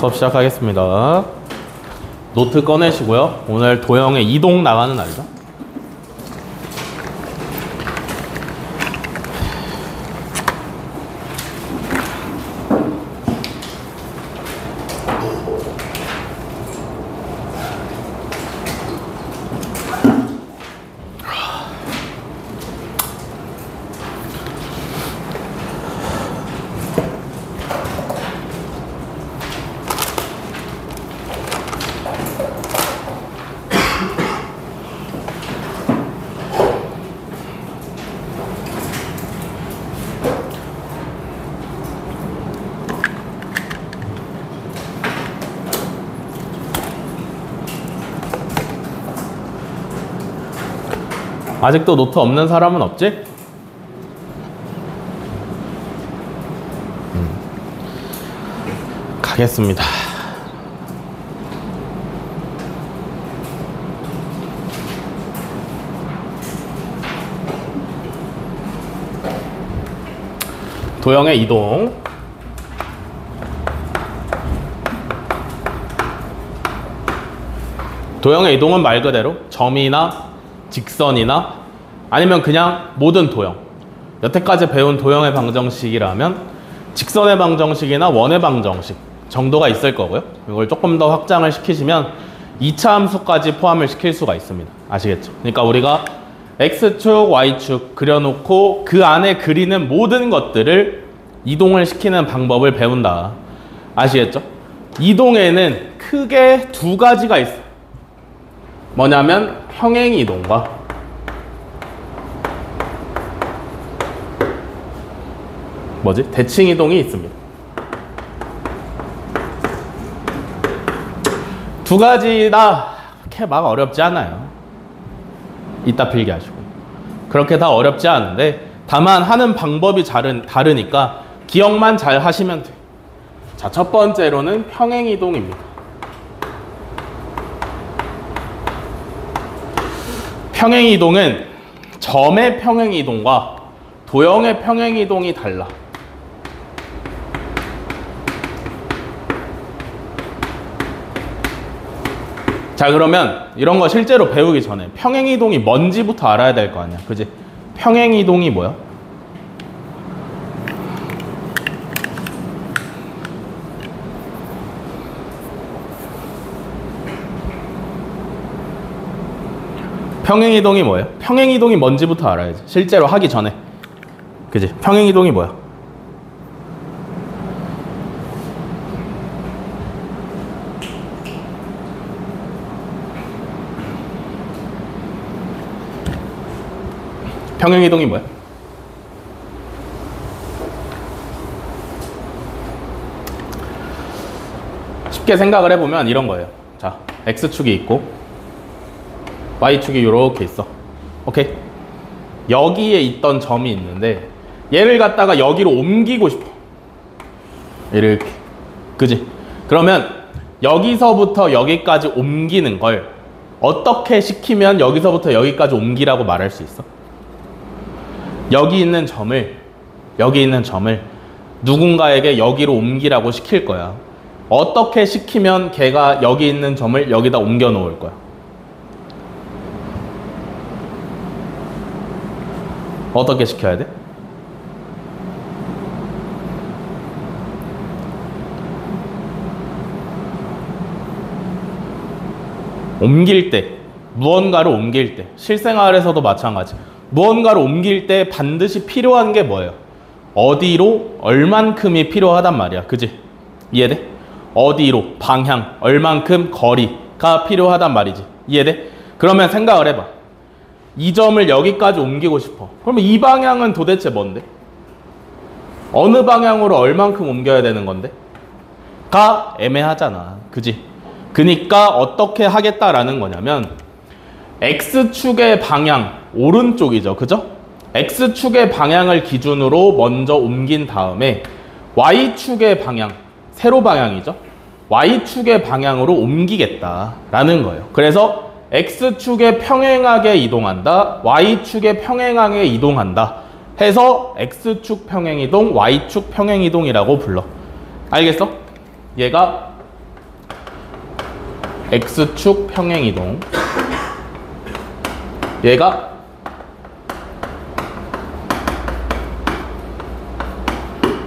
수업 시작하겠습니다. 노트 꺼내시고요. 오늘 도형의 이동 나가는 날이죠. 아직도 노트 없는 사람은 없지? 가겠습니다. 도형의 이동. 도형의 이동은 말 그대로 점이나 직선이나 아니면 그냥 모든 도형, 여태까지 배운 도형의 방정식이라면 직선의 방정식이나 원의 방정식 정도가 있을 거고요. 이걸 조금 더 확장을 시키시면 2차 함수까지 포함을 시킬 수가 있습니다. 아시겠죠? 그러니까 우리가 X축, Y축 그려놓고 그 안에 그리는 모든 것들을 이동을 시키는 방법을 배운다. 아시겠죠? 이동에는 크게 두 가지가 있어요. 뭐냐면 평행이동과 대칭이동이 있습니다. 두 가지 다 그렇게 막 어렵지 않아요. 이따 필기하시고. 그렇게 다 어렵지 않은데 다만 하는 방법이 다르니까 기억만 잘 하시면 돼요. 자, 첫 번째로는 평행이동입니다. 평행이동은 점의 평행이동과 도형의 평행이동이 달라. 자, 그러면 이런 거 실제로 배우기 전에 평행이동이 뭔지부터 알아야 될 거 아니야. 그지? 평행이동이 뭐야? 평행이동이 뭐예요? 평행이동이 뭔지부터 알아야지. 실제로 하기 전에. 그지? 평행이동이 뭐야? 평행이동이 뭐야? 쉽게 생각을 해보면 이런 거예요. 자, X축이 있고 Y축이 이렇게 있어. 오케이? 여기에 있던 점이 있는데 얘를 갖다가 여기로 옮기고 싶어. 이렇게. 그지? 그러면 여기서부터 여기까지 옮기는 걸 어떻게 시키면 여기서부터 여기까지 옮기라고 말할 수 있어? 여기 있는 점을 누군가에게 여기로 옮기라고 시킬 거야. 어떻게 시키면 걔가 여기 있는 점을 여기다 옮겨 놓을 거야? 어떻게 시켜야 돼? 옮길 때, 무언가를 옮길 때, 실생활에서도 마찬가지. 무언가를 옮길 때 반드시 필요한 게 뭐예요? 어디로, 얼만큼이 필요하단 말이야. 그지? 이해돼? 어디로, 방향, 얼만큼, 거리가 필요하단 말이지. 이해돼? 그러면 생각을 해봐. 이 점을 여기까지 옮기고 싶어. 그러면 이 방향은 도대체 뭔데? 어느 방향으로 얼만큼 옮겨야 되는 건데? 가 애매하잖아. 그지? 그니까 어떻게 하겠다라는 거냐면 X축의 방향, 오른쪽이죠. 그죠? X축의 방향을 기준으로 먼저 옮긴 다음에 Y축의 방향, 세로 방향이죠. Y축의 방향으로 옮기겠다라는 거예요. 그래서 X축에 평행하게 이동한다, Y축에 평행하게 이동한다 해서 X축 평행이동, Y축 평행이동이라고 불러. 알겠어? 얘가 X축 평행이동. 얘가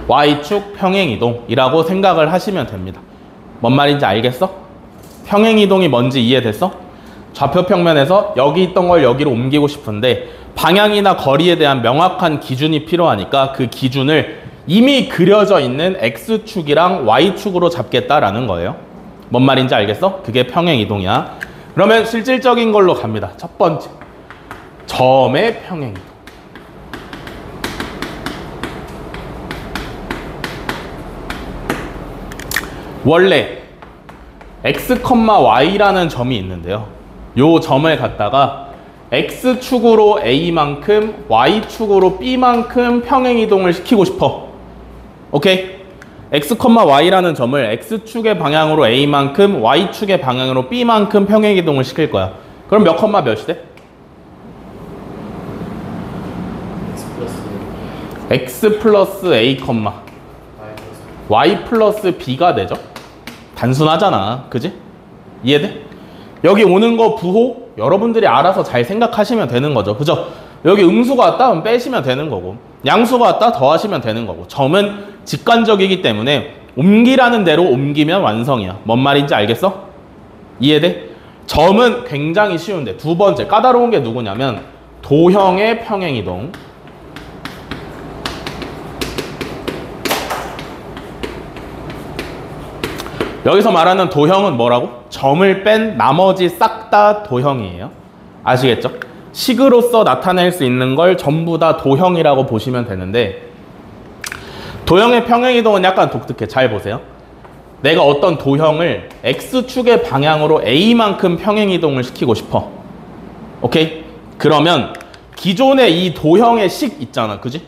Y축 평행이동이라고 생각을 하시면 됩니다. 뭔 말인지 알겠어? 평행이동이 뭔지 이해됐어? 좌표평면에서 여기 있던 걸 여기로 옮기고 싶은데 방향이나 거리에 대한 명확한 기준이 필요하니까 그 기준을 이미 그려져 있는 X축이랑 Y축으로 잡겠다라는 거예요. 뭔 말인지 알겠어? 그게 평행이동이야. 그러면 실질적인 걸로 갑니다. 첫 번째, 점의 평행이동. 원래 X, Y라는 점이 있는데요. 요 점을 갖다가 X축으로 A만큼 Y축으로 B만큼 평행이동을 시키고 싶어. 오케이? X, Y라는 점을 X축의 방향으로 A만큼 Y축의 방향으로 B만큼 평행이동을 시킬 거야. 그럼 몇 컴마 몇이 돼? X 플러스 A, Y 플러스 B가 되죠? 단순하잖아. 그지? 이해돼? 여기 오는 거 부호 여러분들이 알아서 잘 생각하시면 되는 거죠. 그죠? 여기 음수가 왔다 그럼 빼시면 되는 거고 양수가 왔다 더하시면 되는 거고 점은 직관적이기 때문에 옮기라는 대로 옮기면 완성이야. 뭔 말인지 알겠어? 이해돼? 점은 굉장히 쉬운데 두 번째 까다로운 게 누구냐면 도형의 평행이동. 여기서 말하는 도형은 뭐라고? 점을 뺀 나머지 싹 다 도형이에요. 아시겠죠? 식으로서 나타낼 수 있는 걸 전부 다 도형이라고 보시면 되는데 도형의 평행이동은 약간 독특해. 잘 보세요. 내가 어떤 도형을 X축의 방향으로 A만큼 평행이동을 시키고 싶어. 오케이? 그러면 기존의 이 도형의 식 있잖아. 그지?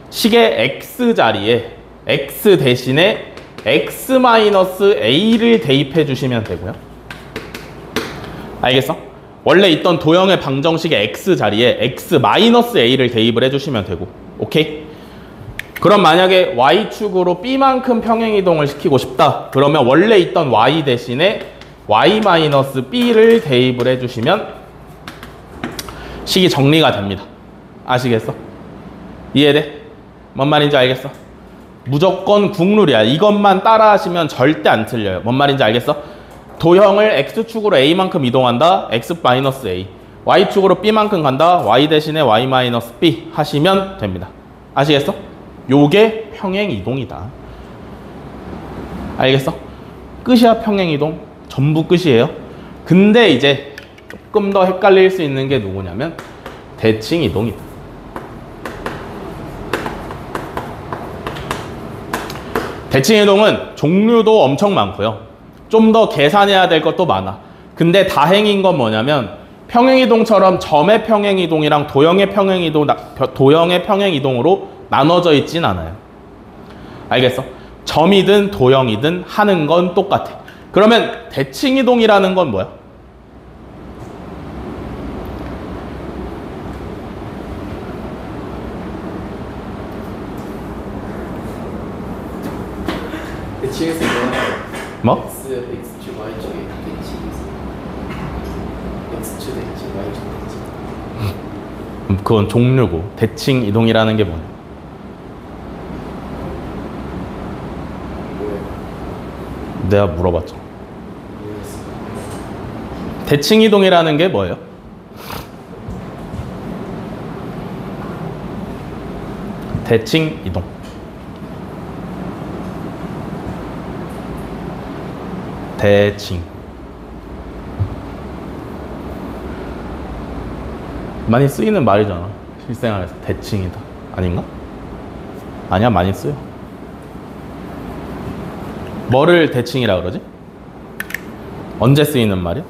식의 X 자리에 X 대신에 X-A를 대입해 주시면 되고요. 알겠어? 원래 있던 도형의 방정식의 X 자리에 X-A를 대입을 해주시면 되고. 오케이? 그럼 만약에 Y축으로 B만큼 평행이동을 시키고 싶다. 그러면 원래 있던 Y 대신에 Y-B를 대입을 해주시면 식이 정리가 됩니다. 아시겠어? 이해돼? 뭔 말인지 알겠어? 무조건 국룰이야. 이것만 따라 하시면 절대 안 틀려요. 뭔 말인지 알겠어? 도형을 X축으로 A만큼 이동한다. X-A. Y축으로 B만큼 간다. Y 대신에 Y-B 하시면 됩니다. 아시겠어? 요게 평행이동이다. 알겠어? 끝이야. 평행이동. 전부 끝이에요. 근데 이제 조금 더 헷갈릴 수 있는 게 누구냐면 대칭이동이다. 대칭이동은 종류도 엄청 많고요. 좀 더 계산해야 될 것도 많아. 근데 다행인 건 뭐냐면 평행이동처럼 점의 평행이동이랑 도형의 평행이동으로 나눠져 있진 않아요. 알겠어? 점이든 도형이든 하는 건 똑같아. 그러면 대칭이동이라는 건 뭐야? 대칭에서 뭐? X축, Y축의 대칭에서 X축 대칭, Y축 대칭. 그건 종류고 대칭 이동이라는 게 뭐야? 뭐예요? 내가 물어봤죠. 모르겠어요. 대칭 이동이라는 게 뭐예요? 대칭 이동. 대칭. 많이 쓰이는 말이잖아. 실생활에서 대칭이다. 아닌가? 아니야, 많이 쓰여. 뭐를 대칭이라 그러지? 언제 쓰이는 말이야?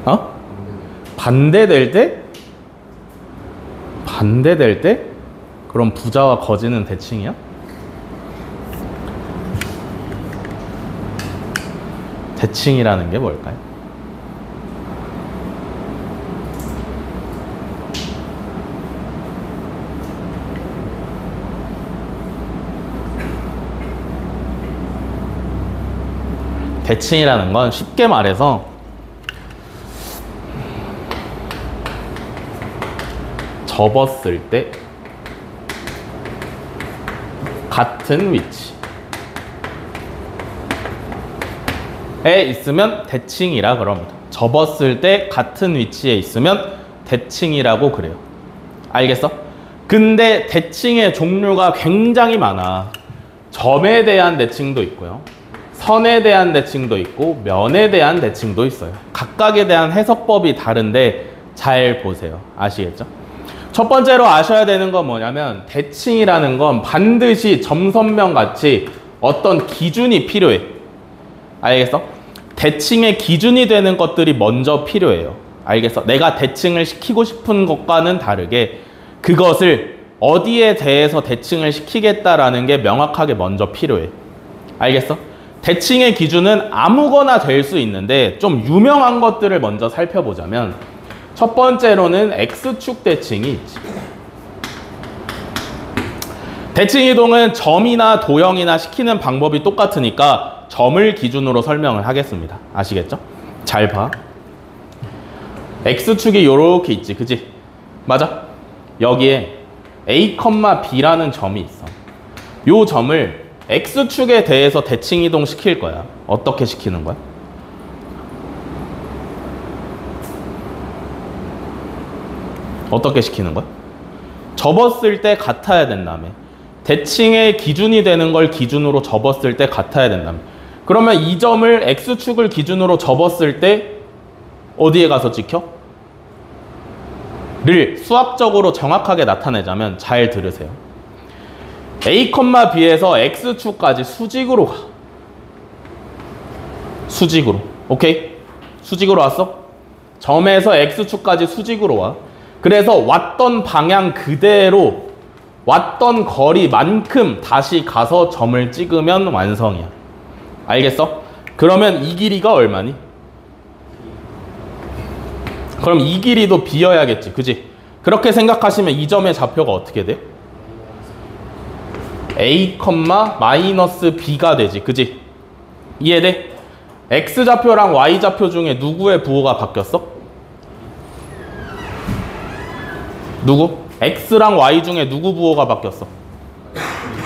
어? 반대될 때? 반대될 때? 그럼 부자와 거지는 대칭이야? 대칭이라는 게 뭘까요? 대칭이라는 건 쉽게 말해서 접었을 때 같은 위치에 있으면 대칭이라 그럽니다. 접었을 때 같은 위치에 있으면 대칭이라고 그래요. 알겠어? 근데 대칭의 종류가 굉장히 많아. 점에 대한 대칭도 있고요. 선에 대한 대칭도 있고 면에 대한 대칭도 있어요. 각각에 대한 해석법이 다른데 잘 보세요. 아시겠죠? 첫 번째로 아셔야 되는 건 뭐냐면 대칭이라는 건 반드시 점선면 같이 어떤 기준이 필요해. 알겠어? 대칭의 기준이 되는 것들이 먼저 필요해요. 알겠어? 내가 대칭을 시키고 싶은 것과는 다르게 그것을 어디에 대해서 대칭을 시키겠다라는 게 명확하게 먼저 필요해. 알겠어? 대칭의 기준은 아무거나 될 수 있는데 좀 유명한 것들을 먼저 살펴보자면 첫 번째로는 X축 대칭이 있지. 대칭 이동은 점이나 도형이나 시키는 방법이 똑같으니까 점을 기준으로 설명을 하겠습니다. 아시겠죠? 잘 봐. X축이 요렇게 있지. 그지? 맞아? 여기에 A, B라는 점이 있어. 요 점을 X축에 대해서 대칭 이동 시킬 거야. 어떻게 시키는 거야? 어떻게 시키는 거야? 접었을 때 같아야 된다며. 대칭의 기준이 되는 걸 기준으로 접었을 때 같아야 된다며. 그러면 이 점을 X축을 기준으로 접었을 때 어디에 가서 찍혀? 를 수학적으로 정확하게 나타내자면 잘 들으세요. A, B에서 X축까지 수직으로 가. 수직으로. 오케이? 수직으로 왔어? 점에서 X축까지 수직으로 와. 그래서 왔던 방향 그대로 왔던 거리만큼 다시 가서 점을 찍으면 완성이야. 알겠어? 그러면 이 길이가 얼마니? 그럼 이 길이도 비어야겠지. 그지? 그렇게 생각하시면 이 점의 좌표가 어떻게 돼? A, B가 되지. 그지? 이해돼? X좌표랑 Y좌표 중에 누구의 부호가 바뀌었어? 누구? X랑 Y 중에 누구 부호가 바뀌었어?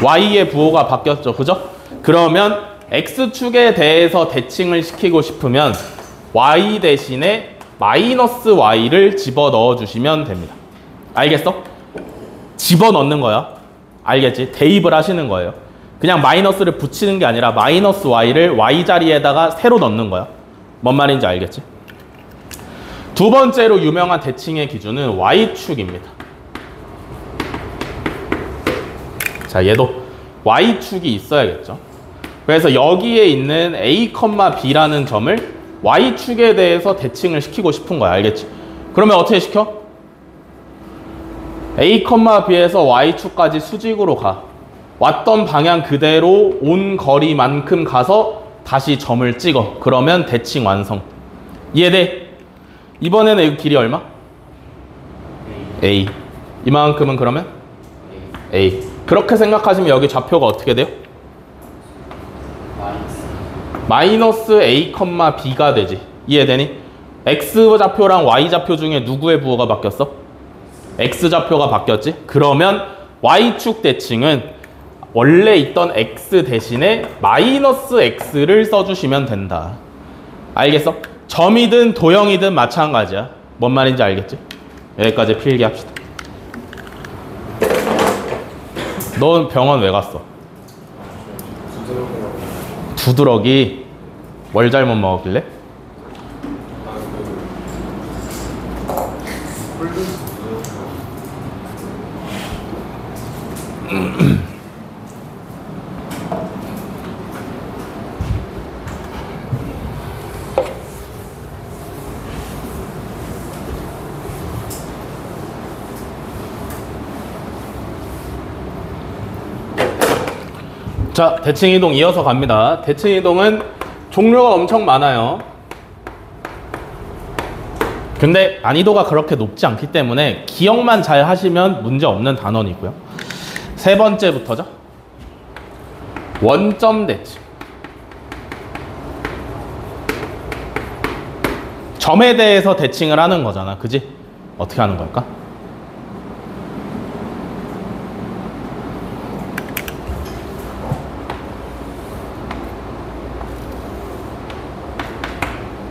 Y의 부호가 바뀌었죠. 그죠? 그러면 X축에 대해서 대칭을 시키고 싶으면 Y 대신에 마이너스 Y를 집어넣어 주시면 됩니다. 알겠어? 집어넣는 거야. 알겠지? 대입을 하시는 거예요. 그냥 마이너스를 붙이는 게 아니라 마이너스 Y를 Y 자리에다가 새로 넣는 거야. 뭔 말인지 알겠지? 두 번째로 유명한 대칭의 기준은 Y축입니다. 자, 얘도 Y축이 있어야겠죠. 그래서 여기에 있는 A, B라는 점을 Y축에 대해서 대칭을 시키고 싶은 거야. 알겠지? 그러면 어떻게 시켜? A, B에서 Y축까지 수직으로 가. 왔던 방향 그대로 온 거리만큼 가서 다시 점을 찍어. 그러면 대칭 완성. 이해돼? 이번에는 이 길이 얼마? A. 이만큼은 그러면? A. 그렇게 생각하시면 여기 좌표가 어떻게 돼요? 마이너스 A, B가 되지. 이해되니? X좌표랑 Y좌표 중에 누구의 부호가 바뀌었어? X좌표가 바뀌었지? 그러면 Y축 대칭은 원래 있던 X 대신에 마이너스 X를 써주시면 된다. 알겠어? 점이든 도형이든 마찬가지야. 뭔 말인지 알겠지? 여기까지 필기합시다. 넌 병원 왜 갔어? 두드러기. 뭘 잘못 먹었길래? 자, 대칭이동 이어서 갑니다. 대칭이동은 종류가 엄청 많아요. 근데 난이도가 그렇게 높지 않기 때문에 기억만 잘 하시면 문제 없는 단원이고요. 세 번째부터죠. 원점 대칭. 점에 대해서 대칭을 하는 거잖아. 그지? 어떻게 하는 걸까?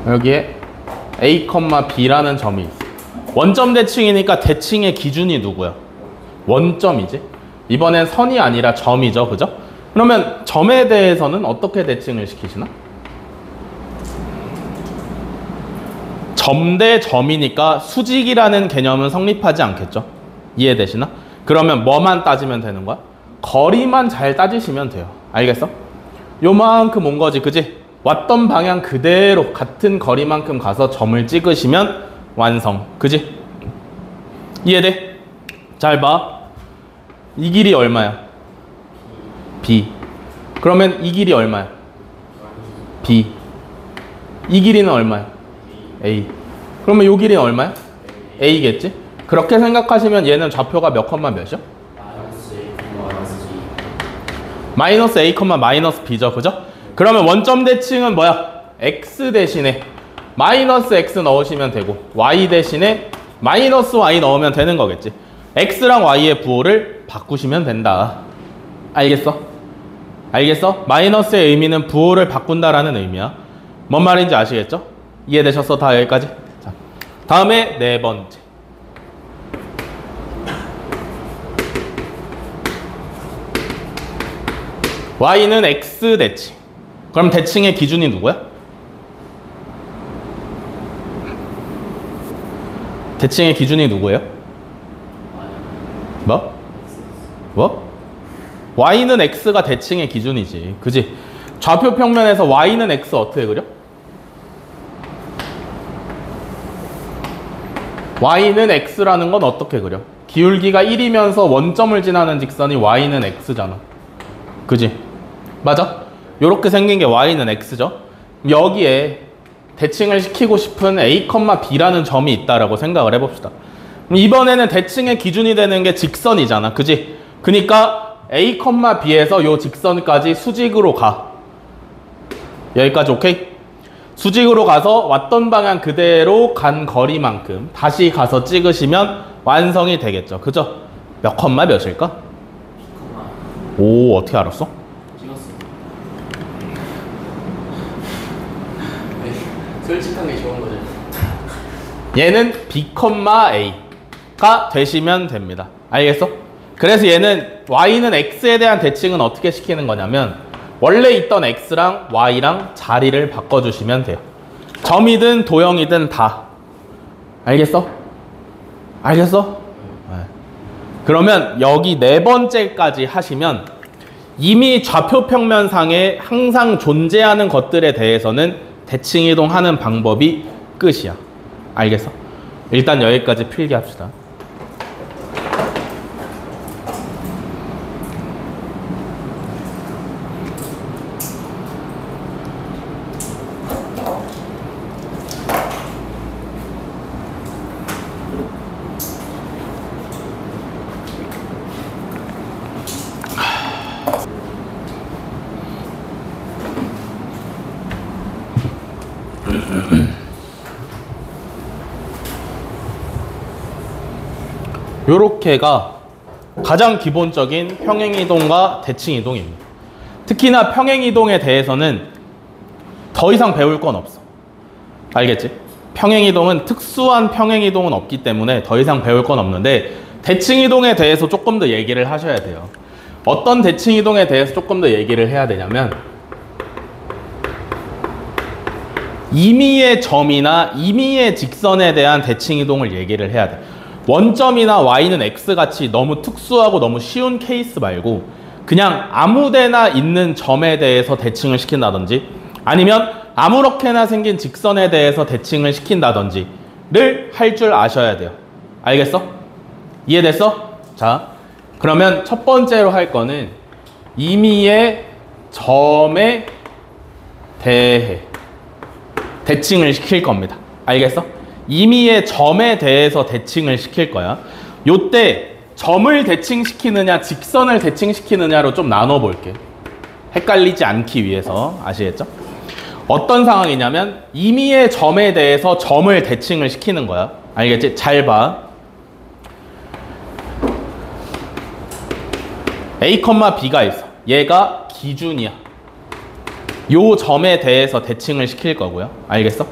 여기에 A, B라는 점이 있어. 원점 대칭이니까 대칭의 기준이 누구야? 원점이지. 이번엔 선이 아니라 점이죠. 그죠? 그러면 점에 대해서는 어떻게 대칭을 시키시나? 점 대 점이니까 수직이라는 개념은 성립하지 않겠죠? 이해되시나? 그러면 뭐만 따지면 되는 거야? 거리만 잘 따지시면 돼요. 알겠어? 요만큼 온 거지. 그지? 왔던 방향 그대로 같은 거리만큼 가서 점을 찍으시면 완성. 그지? 이해돼? 잘 봐. 이 길이 얼마야? B. 그러면 이 길이 얼마야? B. 이 길이는 얼마야? A. 그러면 이 길이는 얼마야? A겠지? 그렇게 생각하시면 얘는 좌표가 몇 컴마 몇이요? 마이너스 A, 마이너스 B죠. 그죠? 그러면 원점 대칭은 뭐야? X 대신에 마이너스 X 넣으시면 되고 Y 대신에 마이너스 Y 넣으면 되는 거겠지. X랑 Y의 부호를 바꾸시면 된다. 알겠어? 알겠어? 마이너스의 의미는 부호를 바꾼다라는 의미야. 뭔 말인지 아시겠죠? 이해되셨어? 다 여기까지? 자, 다음에 네 번째. Y는 X 대칭. 그럼 대칭의 기준이 누구야? 대칭의 기준이 누구예요? 뭐? 뭐? Y는 X가 대칭의 기준이지. 그지? 좌표 평면에서 Y는 X 어떻게 그려? Y는 X라는 건 어떻게 그려? 기울기가 1이면서 원점을 지나는 직선이 Y는 X잖아. 그지? 맞아? 요렇게 생긴 게 Y는 X죠? 여기에 대칭을 시키고 싶은 A, B라는 점이 있다라고 생각을 해봅시다. 이번에는 대칭의 기준이 되는 게 직선이잖아. 그지? 그러니까 A, B에서 요 직선까지 수직으로 가. 여기까지 오케이? 수직으로 가서 왔던 방향 그대로 간 거리만큼 다시 가서 찍으시면 완성이 되겠죠. 그죠? 몇 컴마 몇일까? 오, 어떻게 알았어? 솔직한 게 좋은 거죠. 얘는 B, A가 되시면 됩니다. 알겠어? 그래서 얘는 Y는 X에 대한 대칭은 어떻게 시키는 거냐면 원래 있던 X랑 Y랑 자리를 바꿔주시면 돼요. 점이든 도형이든 다. 알겠어? 알겠어? 네. 그러면 여기 네 번째까지 하시면 이미 좌표 평면상에 항상 존재하는 것들에 대해서는 대칭 이동하는 방법이 끝이야. 알겠어? 일단 여기까지 필기합시다. 요렇게가 가장 기본적인 평행이동과 대칭이동입니다. 특히나 평행이동에 대해서는 더 이상 배울 건 없어. 알겠지? 평행이동은 특수한 평행이동은 없기 때문에 더 이상 배울 건 없는데 대칭이동에 대해서 조금 더 얘기를 하셔야 돼요. 어떤 대칭이동에 대해서 조금 더 얘기를 해야 되냐면 임의의 점이나 임의의 직선에 대한 대칭이동을 얘기를 해야 돼. 원점이나 Y는 X같이 너무 특수하고 너무 쉬운 케이스 말고 그냥 아무데나 있는 점에 대해서 대칭을 시킨다든지 아니면 아무렇게나 생긴 직선에 대해서 대칭을 시킨다든지를 할 줄 아셔야 돼요. 알겠어? 이해됐어? 자, 그러면 첫 번째로 할 거는 임의의 점에 대해 대칭을 시킬 겁니다. 알겠어? 임의의 점에 대해서 대칭을 시킬 거야. 요때 점을 대칭시키느냐 직선을 대칭시키느냐로 좀 나눠볼게. 헷갈리지 않기 위해서. 아시겠죠? 어떤 상황이냐면 임의의 점에 대해서 점을 대칭을 시키는 거야. 알겠지? 잘 봐. A, B가 있어. 얘가 기준이야. 요 점에 대해서 대칭을 시킬 거고요. 알겠어?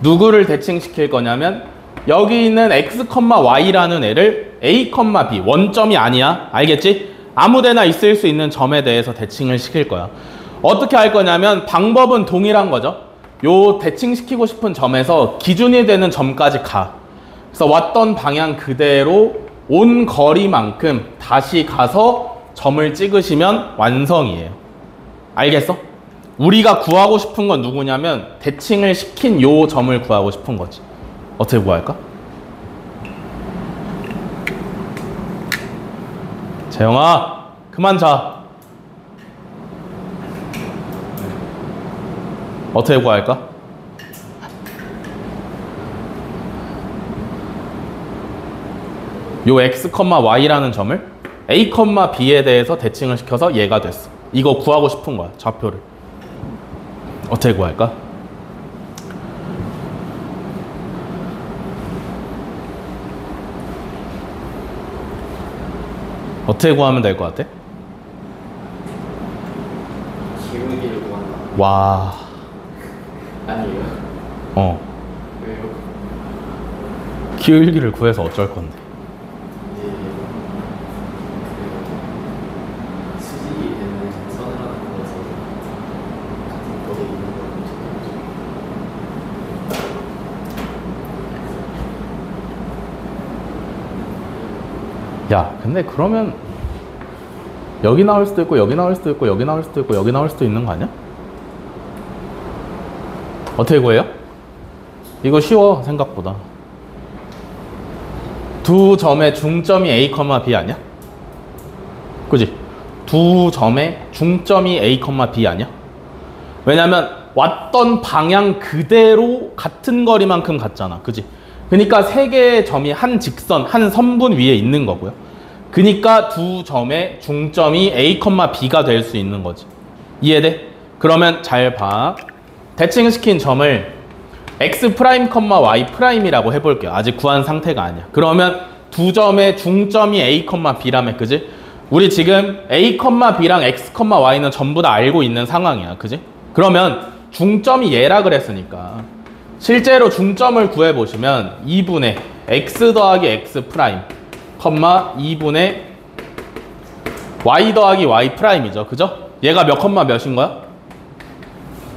누구를 대칭시킬 거냐면 여기 있는 X, Y라는 애를 A, B 원점이 아니야. 알겠지? 아무데나 있을 수 있는 점에 대해서 대칭을 시킬 거야. 어떻게 할 거냐면 방법은 동일한 거죠. 요 대칭시키고 싶은 점에서 기준이 되는 점까지 가. 그래서 왔던 방향 그대로 온 거리만큼 다시 가서 점을 찍으시면 완성이에요. 알겠어? 우리가 구하고 싶은 건 누구냐면 대칭을 시킨 요 점을 구하고 싶은 거지. 어떻게 구할까? 재영아, 그만 자. 어떻게 구할까? 요 X, Y라는 점을 A, B에 대해서 대칭을 시켜서 얘가 됐어. 이거 구하고 싶은 거야, 좌표를. 어떻게 구할까? 어떻게 구하면 될 것 같아? 기울기를 구한다. 와, 아니에요? 어. 왜요? 기울기를 구해서 어쩔 건데. 이제 그 수직이 되는 선을 하나 그어서 같은 벽에 있는 걸 야, 근데 그러면 여기 나올 수도 있고 여기 나올 수도 있고 여기 나올 수도 있고 여기 나올 수도 있는 거 아니야? 어떻게 구해요? 이거 쉬워, 생각보다. 두 점의 중점이 A, B 아니야? 그지? 두 점의 중점이 A, B 아니야? 왜냐면 왔던 방향 그대로 같은 거리만큼 갔잖아. 그지? 그러니까 세 개의 점이 한 직선, 한 선분 위에 있는 거고요. 그러니까 두 점의 중점이 A, B가 될 수 있는 거지. 이해돼? 그러면 잘 봐. 대칭시킨 점을 X', Y'이라고 해볼게요. 아직 구한 상태가 아니야. 그러면 두 점의 중점이 A, B라며, 그지? 우리 지금 A, B랑 X, Y는 전부 다 알고 있는 상황이야. 그지? 그러면 중점이 얘라 그랬으니까 실제로 중점을 구해보시면 2분의 X 더하기 X', 2분의 Y 더하기 Y'이죠. 그죠? 얘가 몇 컴마 몇인 거야?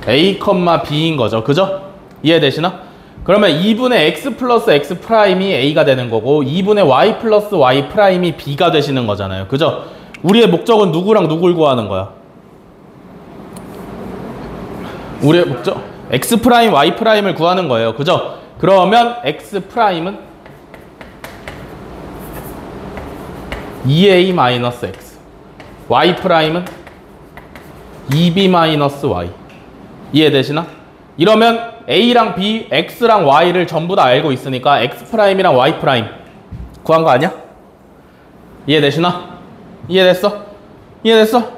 A, B인 거죠. 그죠? 이해되시나? 그러면 2분의 X 플러스 X'이 A가 되는 거고 2분의 Y 플러스 Y'이 B가 되시는 거잖아요. 그죠? 우리의 목적은 누구랑 누굴 구하는 거야? 우리의 목적 X', Y'을 구하는 거예요. 그죠? 그러면 X'은 2A-X, Y'은 2B-Y. 이해되시나? 이러면 A랑 B, X랑 Y를 전부 다 알고 있으니까 X'이랑 Y' 구한 거 아니야? 이해되시나? 이해됐어? 이해됐어?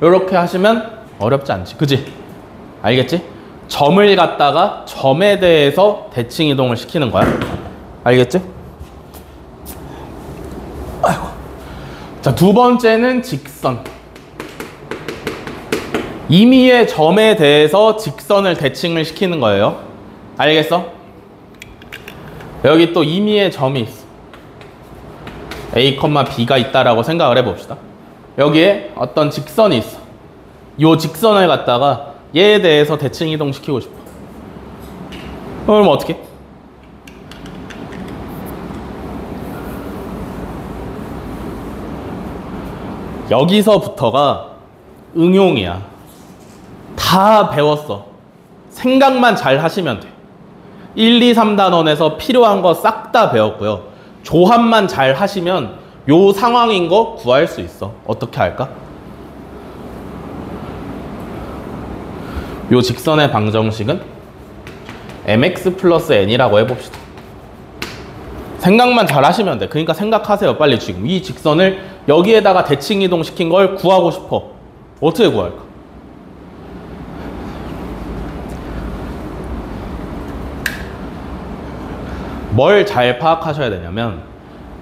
이렇게 하시면 어렵지 않지. 그지? 알겠지? 점을 갖다가 점에 대해서 대칭 이동을 시키는 거야. 알겠지? 아이고. 자, 두 번째는 직선. 임의의 점에 대해서 직선을 대칭을 시키는 거예요. 알겠어? 여기 또 임의의 점이 있어. A, B가 있다라고 생각을 해봅시다. 여기에 어떤 직선이 있어. 이 직선을 갖다가 얘에 대해서 대칭 이동시키고 싶어. 그럼 어떻게? 여기서부터가 응용이야. 다 배웠어. 생각만 잘 하시면 돼. 1, 2, 3단원에서 필요한 거 싹 다 배웠고요. 조합만 잘 하시면 요 상황인 거 구할 수 있어. 어떻게 할까? 요 직선의 방정식은 mx 플러스 n이라고 해봅시다. 생각만 잘 하시면 돼. 그러니까 생각하세요. 빨리 지금. 이 직선을 여기에다가 대칭 이동시킨 걸 구하고 싶어. 어떻게 구할까? 뭘 잘 파악하셔야 되냐면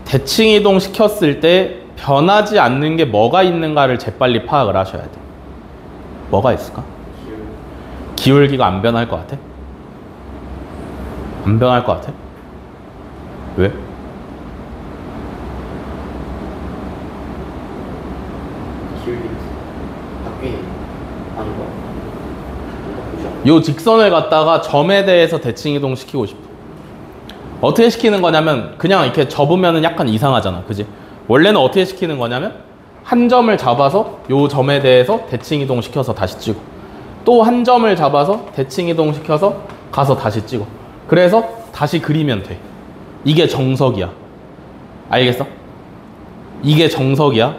대칭 이동 시켰을 때 변하지 않는 게 뭐가 있는가를 재빨리 파악을 하셔야 돼. 뭐가 있을까? 기울기가 안 변할 것 같아? 안 변할 것 같아? 왜? 기울기 바뀌는 방법. 요 직선을 갖다가 점에 대해서 대칭 이동 시키고 싶어. 어떻게 시키는 거냐면 그냥 이렇게 접으면 약간 이상하잖아. 그지? 원래는 어떻게 시키는 거냐면 한 점을 잡아서 요 점에 대해서 대칭 이동 시켜서 다시 찍어. 또 한 점을 잡아서 대칭 이동 시켜서 가서 다시 찍어. 그래서 다시 그리면 돼. 이게 정석이야. 알겠어? 이게 정석이야.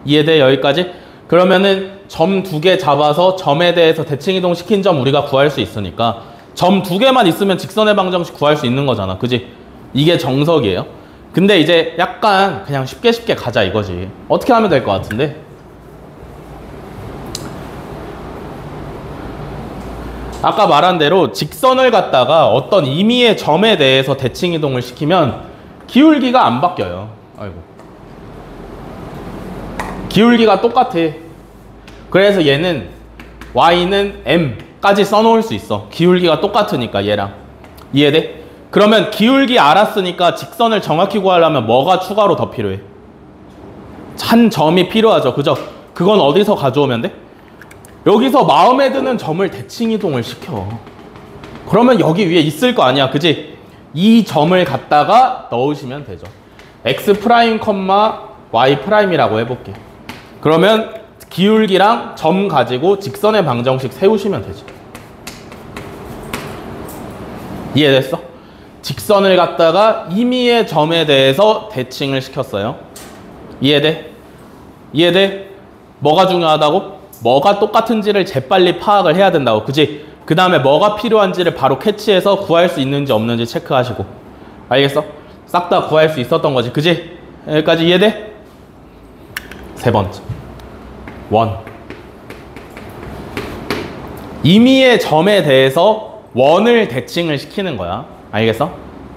이해돼? 여기까지? 그러면은 점 2개 잡아서 점에 대해서 대칭 이동 시킨 점 우리가 구할 수 있으니까 점 2개만 있으면 직선의 방정식 구할 수 있는 거잖아. 그지? 이게 정석이에요. 근데 이제 약간 그냥 쉽게 가자 이거지. 어떻게 하면 될 것 같은데? 아까 말한 대로 직선을 갖다가 어떤 임의의 점에 대해서 대칭 이동을 시키면 기울기가 안 바뀌어요. 아이고. 기울기가 똑같아. 그래서 얘는 y는 m까지 써놓을 수 있어. 기울기가 똑같으니까 얘랑. 이해돼? 그러면 기울기 알았으니까 직선을 정확히 구하려면 뭐가 추가로 더 필요해? 한 점이 필요하죠. 그죠? 그건 어디서 가져오면 돼? 여기서 마음에 드는 점을 대칭 이동을 시켜. 그러면 여기 위에 있을 거 아니야. 그지? 이 점을 갖다가 넣으시면 되죠. x 프라임, y 프라임이라고 해볼게. 그러면 기울기랑 점 가지고 직선의 방정식 세우시면 되죠. 이해됐어? 직선을 갖다가 임의의 점에 대해서 대칭을 시켰어요. 이해돼? 이해돼? 뭐가 중요하다고? 뭐가 똑같은지를 재빨리 파악을 해야 된다고. 그지? 그 다음에 뭐가 필요한지를 바로 캐치해서 구할 수 있는지 없는지 체크하시고. 알겠어? 싹 다 구할 수 있었던 거지. 그지? 여기까지 이해돼? 세 번째. 원. 임의의 점에 대해서 원을 대칭을 시키는 거야. 알겠어?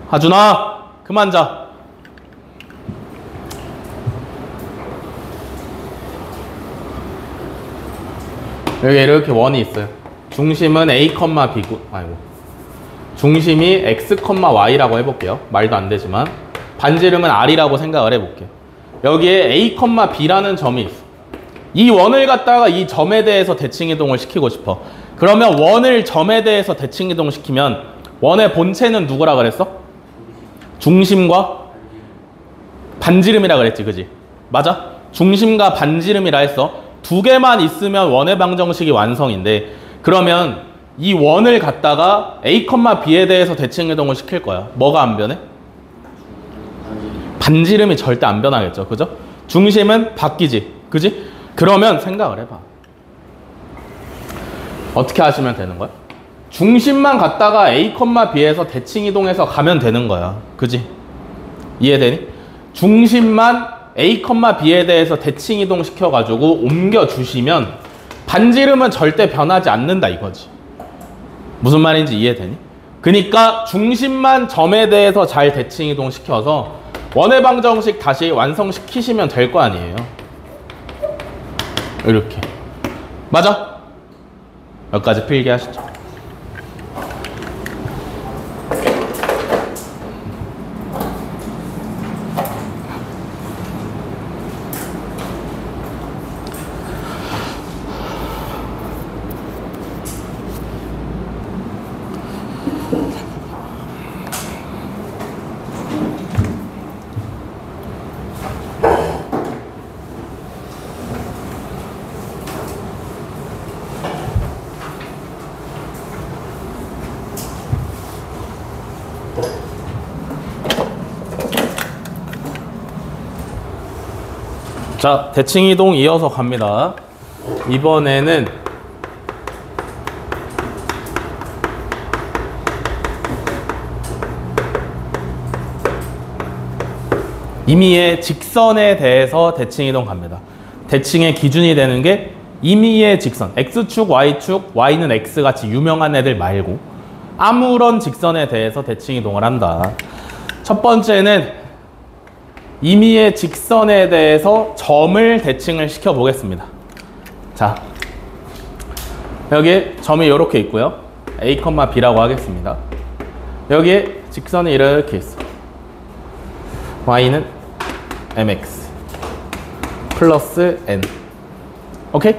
하준아, 그만 자. 여기 이렇게 원이 있어요. 중심은 a, b고, 아이고. 중심이 x, y라고 해볼게요. 말도 안 되지만. 반지름은 r이라고 생각을 해볼게요. 여기에 a, b라는 점이 있어. 이 원을 갖다가 이 점에 대해서 대칭 이동을 시키고 싶어. 그러면 원을 점에 대해서 대칭 이동시키면 원의 본체는 누구라 그랬어? 중심과 반지름이라 그랬지, 그지? 맞아? 중심과 반지름이라 했어. 두 개만 있으면 원의 방정식이 완성인데, 그러면 이 원을 갖다가 a, b에 대해서 대칭 이동을 시킬 거야. 뭐가 안 변해? 반지름이 절대 안 변하겠죠, 그죠? 중심은 바뀌지, 그지? 그러면 생각을 해봐. 어떻게 하시면 되는 거야? 중심만 갖다가 a, b에서 대칭 이동해서 가면 되는 거야. 그지? 이해되니? 중심만 a, b에 대해서 대칭 이동 시켜가지고 옮겨주시면 반지름은 절대 변하지 않는다 이거지. 무슨 말인지 이해되니? 그러니까 중심만 점에 대해서 잘 대칭 이동 시켜서 원의 방정식 다시 완성시키시면 될 거 아니에요. 이렇게. 맞아? 여기까지 필기하시죠. 자, 대칭 이동 이어서 갑니다. 이번에는 임의의 직선에 대해서 대칭 이동 갑니다. 대칭의 기준이 되는 게 임의의 직선, x축, y축, y는 x 같이 유명한 애들 말고 아무런 직선에 대해서 대칭 이동을 한다. 첫 번째는 임의의 직선에 대해서 점을 대칭을 시켜 보겠습니다. 자, 여기 점이 이렇게 있고요. A, B라고 하겠습니다. 여기에 직선이 이렇게 있어. y는 mx 플러스 n. 오케이?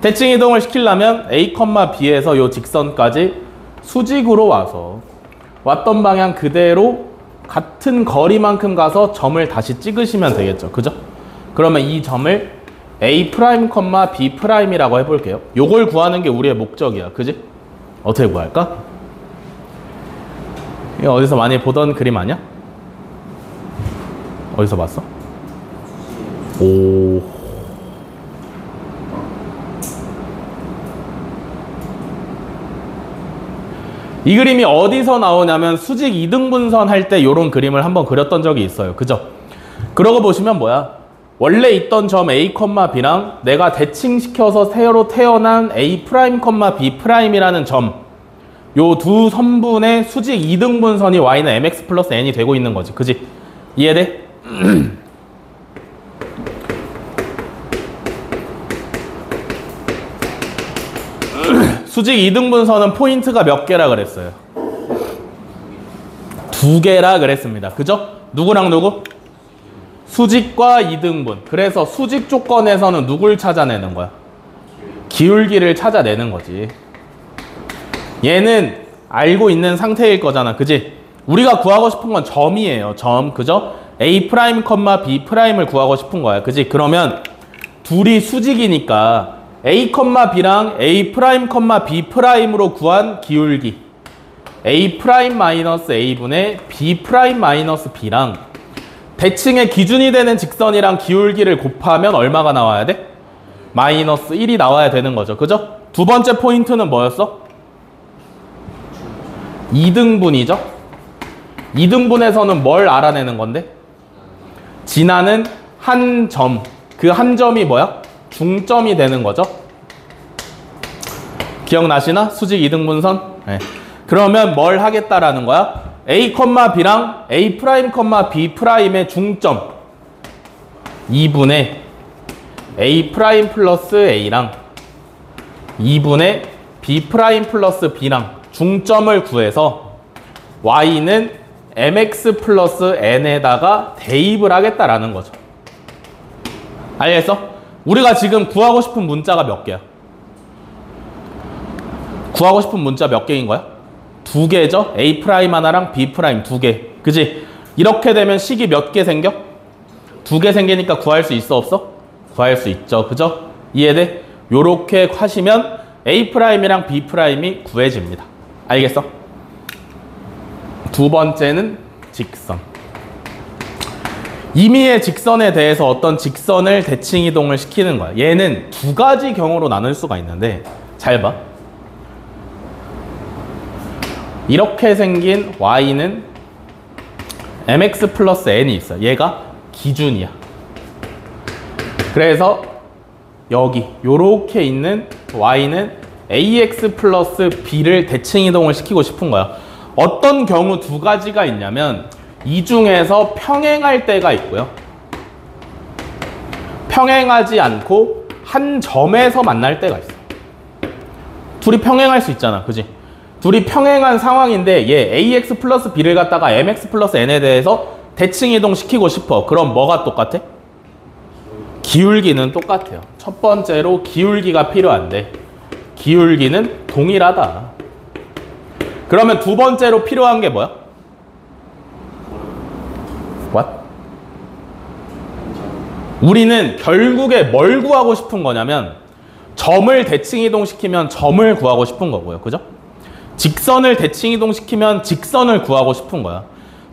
대칭 이동을 시키려면 A, B에서 이 직선까지 수직으로 와서 왔던 방향 그대로 같은 거리만큼 가서 점을 다시 찍으시면 되겠죠. 그죠? 그러면 이 점을 A', B'이라고 해볼게요. 요걸 구하는 게 우리의 목적이야. 그지? 어떻게 구할까? 이거 어디서 많이 보던 그림 아니야? 어디서 봤어? 오. 이 그림이 어디서 나오냐면 수직 이등분선 할 때 요런 그림을 한번 그렸던 적이 있어요. 그죠? 그러고 보시면 뭐야? 원래 있던 점 A, B랑 내가 대칭시켜서 새로 태어난 A', B'이라는 점, 요 두 선분의 수직 이등분선이 y는 mx 플러스 n이 되고 있는 거지. 그지? 이해돼? 수직 이등분선은 포인트가 몇 개라 그랬어요? 2개라 그랬습니다. 그죠? 누구랑 누구? 수직과 이등분. 그래서 수직 조건에서는 누굴 찾아내는 거야? 기울기를 찾아내는 거지. 얘는 알고 있는 상태일 거잖아. 그지? 우리가 구하고 싶은 건 점이에요. 점. 그죠? A', B'를 구하고 싶은 거야. 그지? 그러면 둘이 수직이니까 A, B랑 A', B'로 구한 기울기 A'-A분의 B'-B랑 대칭의 기준이 되는 직선이랑 기울기를 곱하면 얼마가 나와야 돼? 마이너스 1이 나와야 되는 거죠. 그죠? 두 번째 포인트는 뭐였어? 2등분이죠? 2등분에서는 뭘 알아내는 건데? 지나는 한 점. 그 한 점이 뭐야? 중점이 되는 거죠. 기억나시나? 수직 이등분선? 네. 그러면 뭘 하겠다라는 거야? A, B랑 A', B'의 중점 2분의 A' 플러스 A랑 2분의 B' 플러스 B랑 중점을 구해서 y는 mx 플러스 n에다가 대입을 하겠다라는 거죠. 알겠어? 우리가 지금 구하고 싶은 문자가 몇 개야? 구하고 싶은 문자 몇 개인 거야? 2개죠? A' 하나랑 B' 2개. 그지? 이렇게 되면 식이 몇 개 생겨? 2개 생기니까 구할 수 있어 없어? 구할 수 있죠. 그죠? 이해돼? 요렇게 하시면 A'이랑 B'이 구해집니다. 알겠어? 두 번째는 직선. 임의의 직선에 대해서 어떤 직선을 대칭 이동을 시키는 거야. 얘는 두 가지 경우로 나눌 수가 있는데 잘 봐. 이렇게 생긴 y는 mx 플러스 n이 있어. 얘가 기준이야. 그래서 여기 요렇게 있는 y는 ax 플러스 b를 대칭 이동을 시키고 싶은 거야. 어떤 경우 두 가지가 있냐면 이 중에서 평행할 때가 있고요. 평행하지 않고 한 점에서 만날 때가 있어. 둘이 평행할 수 있잖아. 그지? 둘이 평행한 상황인데 얘 ax 플러스 b를 갖다가 mx 플러스 n에 대해서 대칭 이동 시키고 싶어. 그럼 뭐가 똑같아? 기울기는 똑같아요. 첫 번째로 기울기가 필요한데 기울기는 동일하다. 그러면 두 번째로 필요한 게 뭐야? What? 우리는 결국에 뭘 구하고 싶은 거냐면 점을 대칭 이동시키면 점을 구하고 싶은 거고요. 그죠? 직선을 대칭 이동시키면 직선을 구하고 싶은 거야.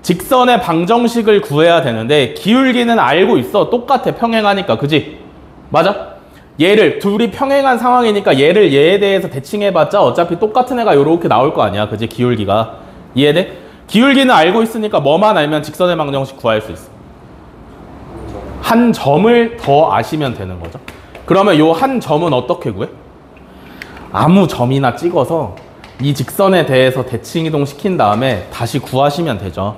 직선의 방정식을 구해야 되는데 기울기는 알고 있어. 똑같아. 평행하니까. 그지? 맞아? 얘를 둘이 평행한 상황이니까 얘를 얘에 대해서 대칭해봤자 어차피 똑같은 애가 요렇게 나올 거 아니야. 그지? 기울기가. 이해돼? 기울기는 알고 있으니까 뭐만 알면 직선의 방정식 구할 수 있어. 한 점을 더 아시면 되는 거죠. 그러면 요 한 점은 어떻게 구해? 아무 점이나 찍어서 이 직선에 대해서 대칭 이동 시킨 다음에 다시 구하시면 되죠.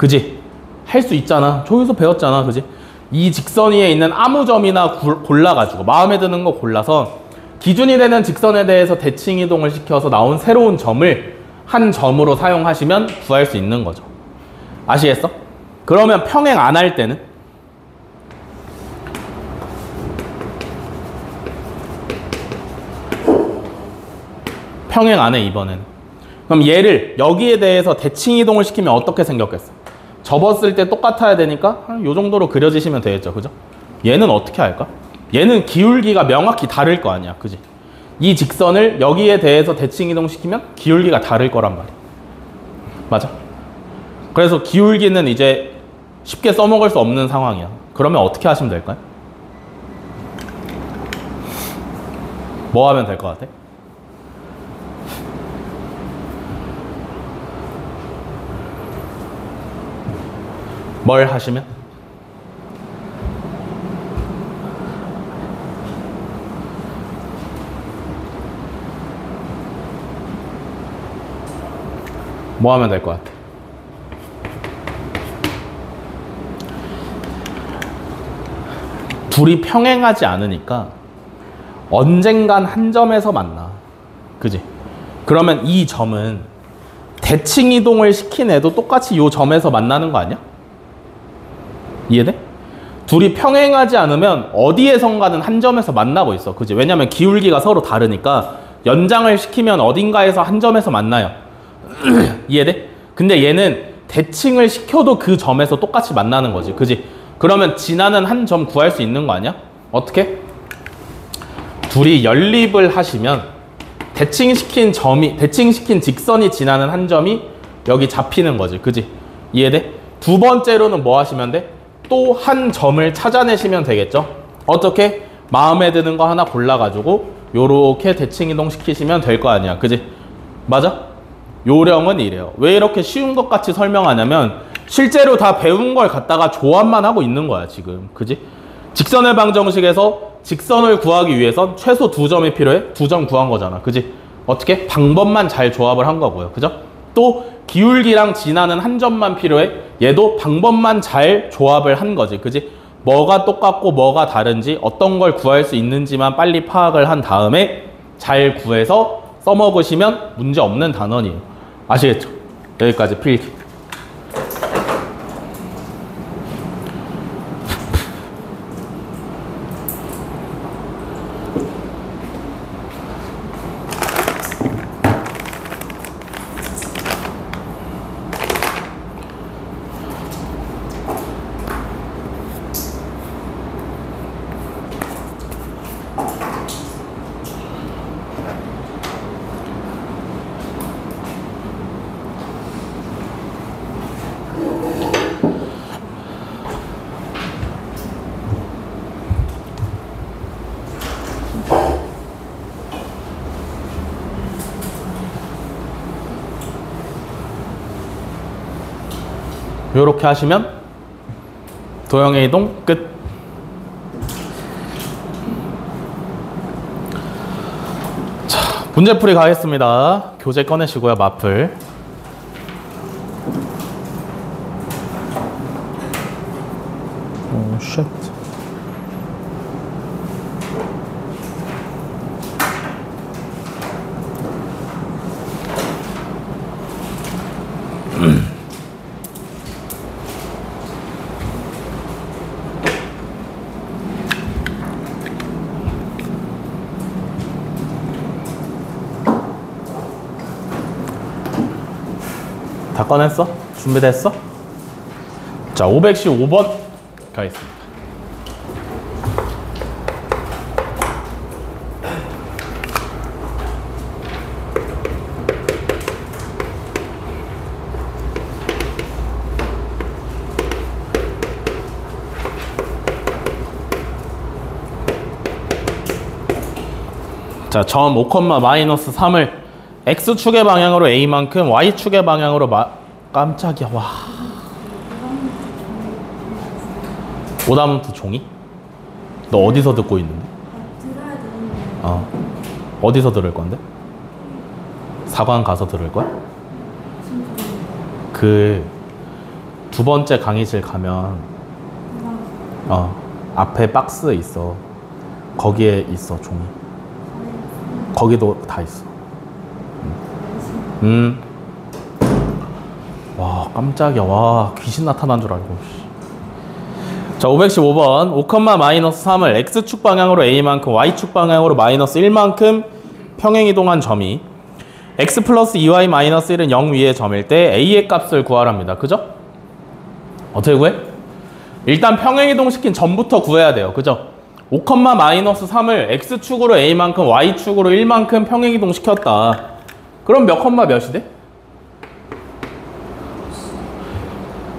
그지? 할 수 있잖아. 저기서 배웠잖아. 그지? 이 직선 위에 있는 아무 점이나 골라가지고 마음에 드는 거 골라서 기준이 되는 직선에 대해서 대칭 이동을 시켜서 나온 새로운 점을 한 점으로 사용하시면 구할 수 있는 거죠. 아시겠어? 그러면 평행 안 할 때는 평행 안 해, 이번에는. 그럼 얘를 여기에 대해서 대칭 이동을 시키면 어떻게 생겼겠어? 접었을 때 똑같아야 되니까 이 정도로 그려지시면 되겠죠. 그죠? 얘는 어떻게 할까? 얘는 기울기가 명확히 다를 거 아니야. 그지? 이 직선을 여기에 대해서 대칭 이동시키면 기울기가 다를 거란 말이야. 맞아? 그래서 기울기는 이제 쉽게 써먹을 수 없는 상황이야. 그러면 어떻게 하시면 될까요? 뭐 하면 될 것 같아? 뭘 하시면? 뭐 하면 될 것 같아? 둘이 평행하지 않으니까 언젠간 한 점에서 만나. 그지? 그러면 이 점은 대칭 이동을 시킨 애도 똑같이 이 점에서 만나는 거 아니야? 이해돼? 둘이 평행하지 않으면 어디에선가는 한 점에서 만나고 있어. 그지? 왜냐면 기울기가 서로 다르니까 연장을 시키면 어딘가에서 한 점에서 만나요. 이해돼? 근데 얘는 대칭을 시켜도 그 점에서 똑같이 만나는 거지. 그지? 그러면 지나는 한 점 구할 수 있는 거 아니야? 어떻게? 둘이 연립을 하시면 대칭시킨 직선이 지나는 한 점이 여기 잡히는 거지. 그지? 이해돼? 두 번째로는 뭐 하시면 돼? 또 한 점을 찾아내시면 되겠죠? 어떻게? 마음에 드는 거 하나 골라가지고 요렇게 대칭 이동 시키시면 될 거 아니야. 그지? 맞아? 요령은 이래요. 왜 이렇게 쉬운 것 같이 설명하냐면 실제로 다 배운 걸 갖다가 조합만 하고 있는 거야 지금. 그지? 직선의 방정식에서 직선을 구하기 위해선 최소 2점이 필요해. 2점 구한 거잖아. 그지? 어떻게? 방법만 잘 조합을 한 거고요. 그죠? 또 기울기랑 지나는 한 점만 필요해. 얘도 방법만 잘 조합을 한 거지. 그지? 뭐가 똑같고 뭐가 다른지 어떤 걸 구할 수 있는지만 빨리 파악을 한 다음에 잘 구해서 써먹으시면 문제 없는 단원이에요. 아시겠죠? 여기까지 필기. 요렇게 하시면 도형의 이동 끝. 자, 문제풀이 가겠습니다. 교재 꺼내시고요. 마플. 오, 쉣. 다 꺼냈어? 준비됐어? 자, 515번 가겠습니다. 자, 점 5,-3을 X축의 방향으로 A만큼 Y축의 방향으로 깜짝이야. 와. 오다문트 종이? 너 어디서 듣고 있는데? 들어야 되는데. 어디서 들을 건데? 사관 가서 들을 거야? 그 두 번째 강의실 가면 앞에 박스 있어. 거기에 있어 종이. 거기도 다 있어. 와 깜짝이야. 와 귀신 나타난 줄 알고. 자 515번 5,-3을 x축 방향으로 a만큼 y축 방향으로 마이너스 1만큼 평행이동한 점이 x 플러스 2y 마이너스 1은 0 위의 점일 때 a의 값을 구하랍니다. 그죠? 어떻게 구해? 일단 평행이동 시킨 점부터 구해야 돼요. 그죠? 5,-3을 x축으로 a만큼 y축으로 1만큼 평행이동 시켰다. 그럼 몇 컴마 몇이 돼?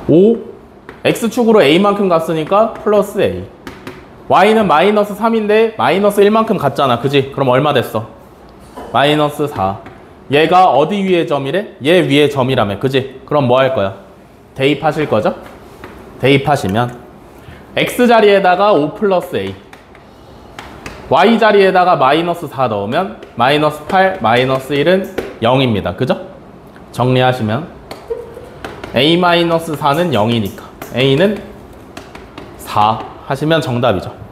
5 x축으로 a만큼 갔으니까 플러스 a. y는 마이너스 3인데 마이너스 1만큼 갔잖아. 그지? 그럼 얼마 됐어? 마이너스 4. 얘가 어디 위의 점이래? 얘 위의 점이라며. 그지? 그럼 뭐 할 거야? 대입하실 거죠? 대입하시면 x 자리에다가 5 플러스 a, y 자리에다가 마이너스 4 넣으면 마이너스 8, 마이너스 1은 0입니다. 그죠? 정리하시면 a 마이너스 4는 0이니까 a는 4 하시면 정답이죠.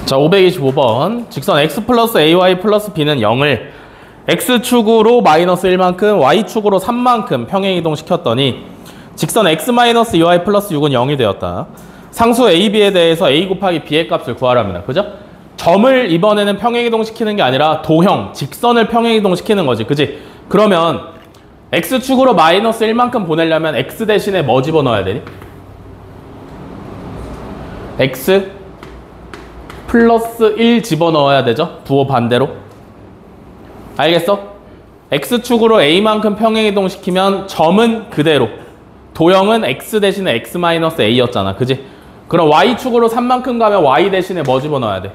자 525번 직선 x 플러스 ay 플러스 b는 0을 x축으로 마이너스 1만큼 y축으로 3만큼 평행이동 시켰더니 직선 x 마이너스 2y 플러스 6은 0이 되었다. 상수 a, b에 대해서 a 곱하기 b의 값을 구하랍니다. 그죠? 점을 이번에는 평행이동 시키는 게 아니라 도형, 직선을 평행이동 시키는 거지. 그지? 그러면 x축으로 마이너스 1만큼 보내려면 x 대신에 뭐 집어넣어야 되니? x 플러스 1 집어넣어야 되죠? 부호 반대로. 알겠어? x축으로 a만큼 평행이동 시키면 점은 그대로, 도형은 x 대신에 x 마이너스 a였잖아. 그지? 그럼 y축으로 3만큼 가면 y 대신에 뭐 집어넣어야 돼?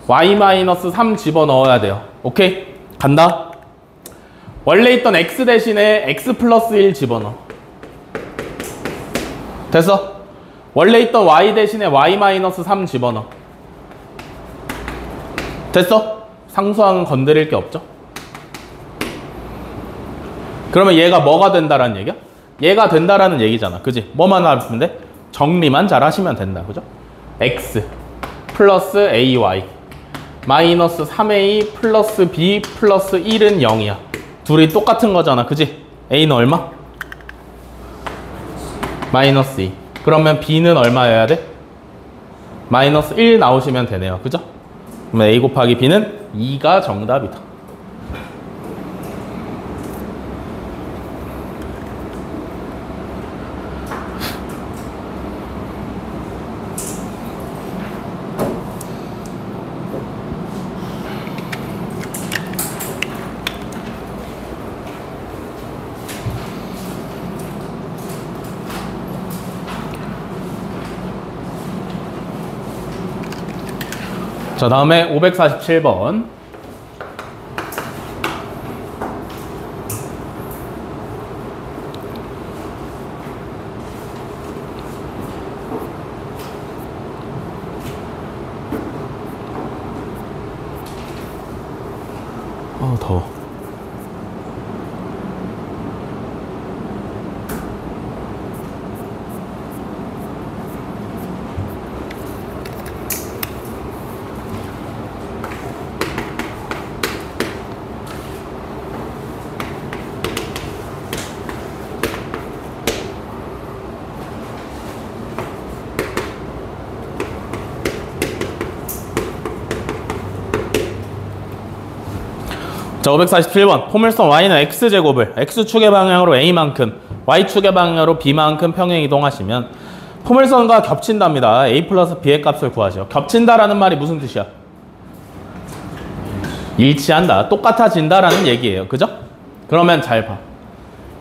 y 마이너스 3 집어넣어야 돼요. 오케이? 간다. 원래 있던 x 대신에 x 플러스 1 집어넣어. 됐어? 원래 있던 y 대신에 y 마이너스 3 집어넣어. 됐어? 상수항은 건드릴 게 없죠? 그러면 얘가 뭐가 된다라는 얘기야? 얘가 된다라는 얘기잖아. 그지? 뭐만 알았으면 돼? 정리만 잘 하시면 된다. 그죠? x 플러스 ay 마이너스 3a 플러스 b 플러스 1은 0이야. 둘이 똑같은 거잖아. 그지? a는 얼마? 마이너스 2. 그러면 b는 얼마여야 돼? 마이너스 1 나오시면 되네요. 그죠? 그러면 a 곱하기 b는 2가 정답이다. 자, 다음에 547번. 더워. 자, 547번. 포물선 y는 x제곱을 x축의 방향으로 a만큼 y축의 방향으로 b만큼 평행 이동하시면 포물선과 겹친답니다. a 플러스 b의 값을 구하죠. 겹친다라는 말이 무슨 뜻이야? 일치한다. 똑같아진다라는 얘기예요. 그죠? 그러면 잘 봐.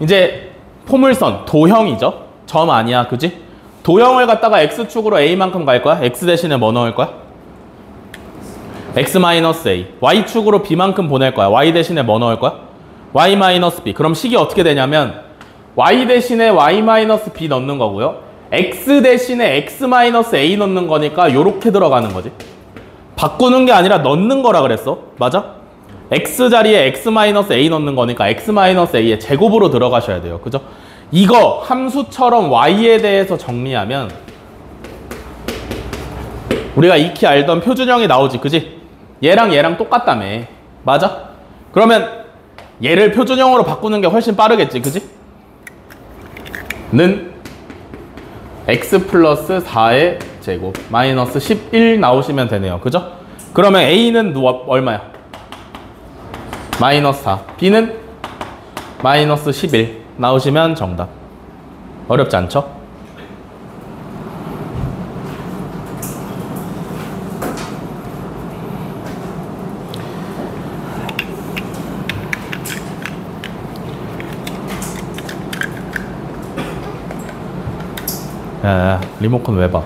이제 포물선, 도형이죠. 점 아니야. 그지? 도형을 갖다가 x축으로 a만큼 갈 거야? x 대신에 뭐 넣을 거야? x-a. y축으로 b만큼 보낼 거야. y 대신에 뭐 넣을 거야? y-b. 그럼 식이 어떻게 되냐면 y 대신에 y-b 넣는 거고요. x 대신에 x-a 넣는 거니까 요렇게 들어가는 거지. 바꾸는 게 아니라 넣는 거라 그랬어. 맞아? x 자리에 x-a 넣는 거니까 x-a의 제곱으로 들어가셔야 돼요. 그죠? 이거 함수처럼 y에 대해서 정리하면 우리가 익히 알던 표준형이 나오지. 그지? 얘랑 얘랑 똑같다며. 맞아? 그러면 얘를 표준형으로 바꾸는 게 훨씬 빠르겠지. 그지? 는 x 플러스 4의 제곱 마이너스 11 나오시면 되네요. 그죠? 그러면 a는 얼마야? 마이너스 4. b는 마이너스 11 나오시면 정답. 어렵지 않죠? 야, 리모컨 왜 봐?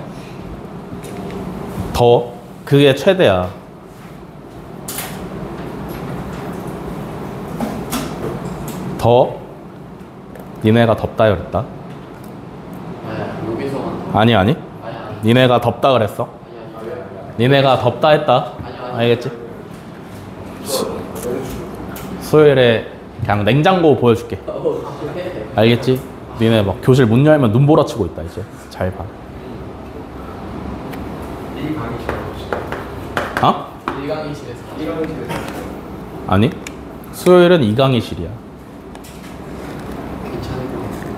더 그게 최대야. 더 니네가 덥다 그랬다. 여기서만 아니 아니 니네가 덥다 그랬어. 니네가 덥다 했다. 알겠지? 수요일에 그냥 냉장고 보여줄게. 알겠지? 니네 막 교실 문 열면 눈 보라치고 있다. 이제 잘 봐. 1강의실에 어? 1강의실에서 아니 수요일은 2강의실이야. 괜찮을 것 같아요.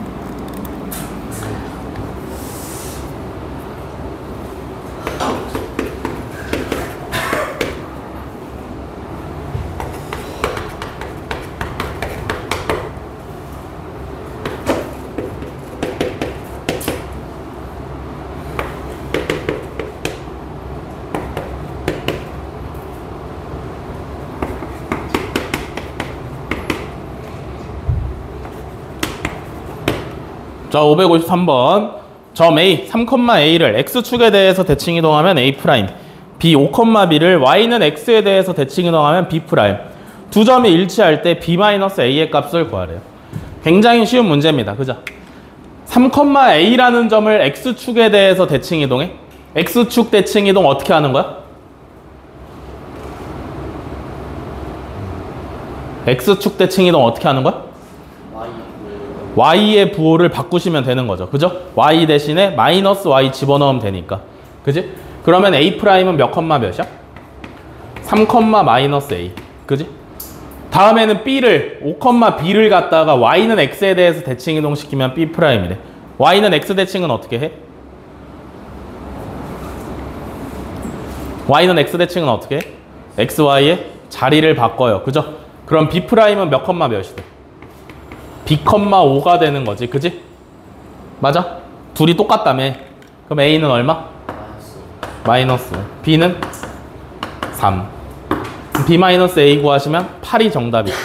자, 553번. 점 A, 3,A를 X축에 대해서 대칭 이동하면 A', B, 5,B를 Y는 X에 대해서 대칭 이동하면 B'. 두 점이 일치할 때 B-A의 값을 구하래요. 굉장히 쉬운 문제입니다. 그죠? 3,A라는 점을 X축에 대해서 대칭 이동해? X축 대칭 이동 어떻게 하는 거야? X축 대칭 이동 어떻게 하는 거야? y의 부호를 바꾸시면 되는 거죠. 그죠? y 대신에 마이너스 y 집어넣으면 되니까. 그지? 그러면 A'은 몇 컴마 몇이야? 3, 마이너스 A. 그지? 다음에는 B를 5, B를 갖다가 Y는 X에 대해서 대칭 이동시키면 B'이래. Y는 X 대칭은 어떻게 해? Y는 X 대칭은 어떻게 해? X, Y의 자리를 바꿔요. 그죠? 그럼 B'은 몇 컴마 몇이 돼? B,5가 되는 거지. 그지? 맞아? 둘이 똑같다며. 그럼 A는 얼마? 마이너스. B는 3. B-A 구하시면 8이 정답이죠.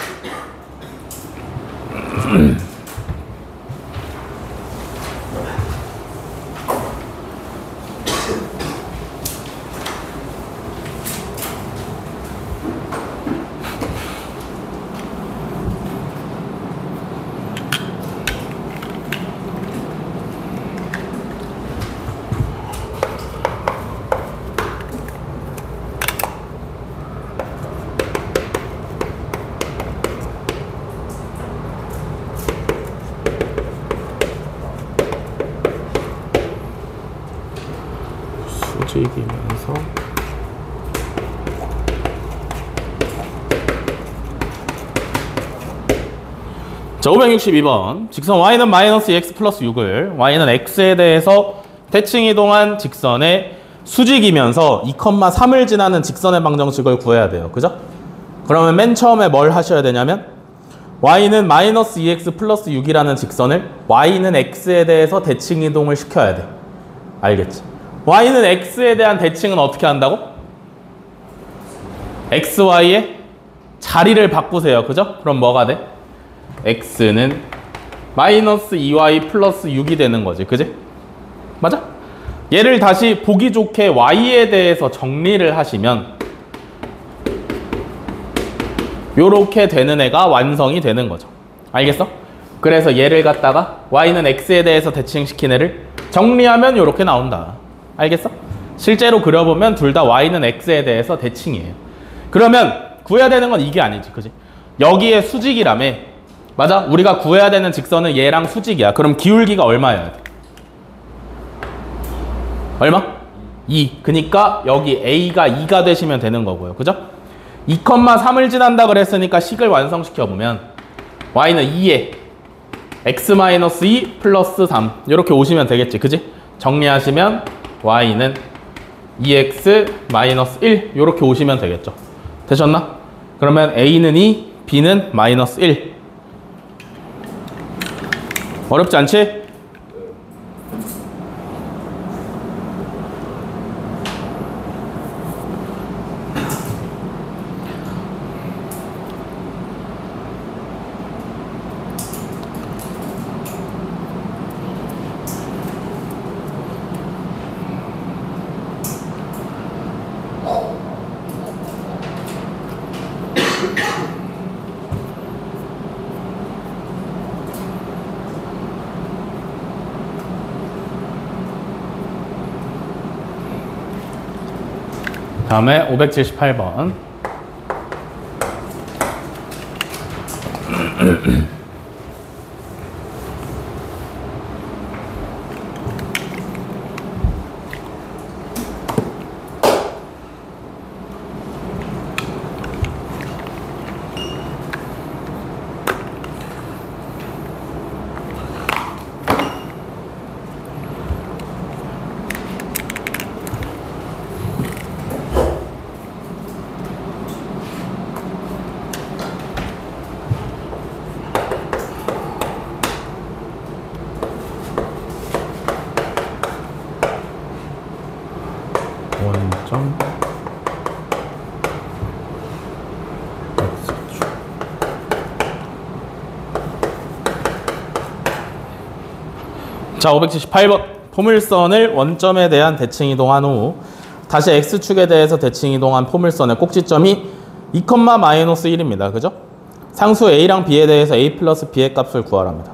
수직이면서 자, 562번. 직선 y는 마이너스 2x 플러스 6을 y는 x에 대해서 대칭 이동한 직선의 수직이면서 2,3을 지나는 직선의 방정식을 구해야 돼요. 그죠? 그러면 맨 처음에 뭘 하셔야 되냐면 y는 마이너스 2x 플러스 6이라는 직선을 y는 x에 대해서 대칭 이동을 시켜야 돼. 알겠지? y는 x에 대한 대칭은 어떻게 한다고? xy의 자리를 바꾸세요. 그죠? 그럼 뭐가 돼? x는 마이너스 2y 플러스 6이 되는 거지. 그지? 맞아? 얘를 다시 보기 좋게 y에 대해서 정리를 하시면 요렇게 되는 애가 완성이 되는 거죠. 알겠어? 그래서 얘를 갖다가 y는 x에 대해서 대칭시킨 애를 정리하면 요렇게 나온다. 알겠어? 실제로 그려보면 둘 다 y는 x에 대해서 대칭이에요. 그러면 구해야 되는 건 이게 아니지. 그지? 여기에 수직이라며. 맞아? 우리가 구해야 되는 직선은 얘랑 수직이야. 그럼 기울기가 얼마여야 돼? 얼마? 2. 그니까 여기 a가 2가 되시면 되는 거고요. 그죠? 2,3을 지난다 그랬으니까 식을 완성시켜보면 y는 2에 x-2 플러스 3 이렇게 오시면 되겠지. 그지? 정리하시면 y는 2x-1 이렇게 오시면 되겠죠. 되셨나? 그러면 a는 2, b는 마이너스 1. 어렵지 않지? 다음에 578번. 원점 x축. 자, 578번. 포물선을 원점에 대한 대칭 이동한 후 다시 x축에 대해서 대칭 이동한 포물선의 꼭지점이 2,-1입니다. 그죠? 상수 a랑 b에 대해서 a 플러스 b의 값을 구하랍니다.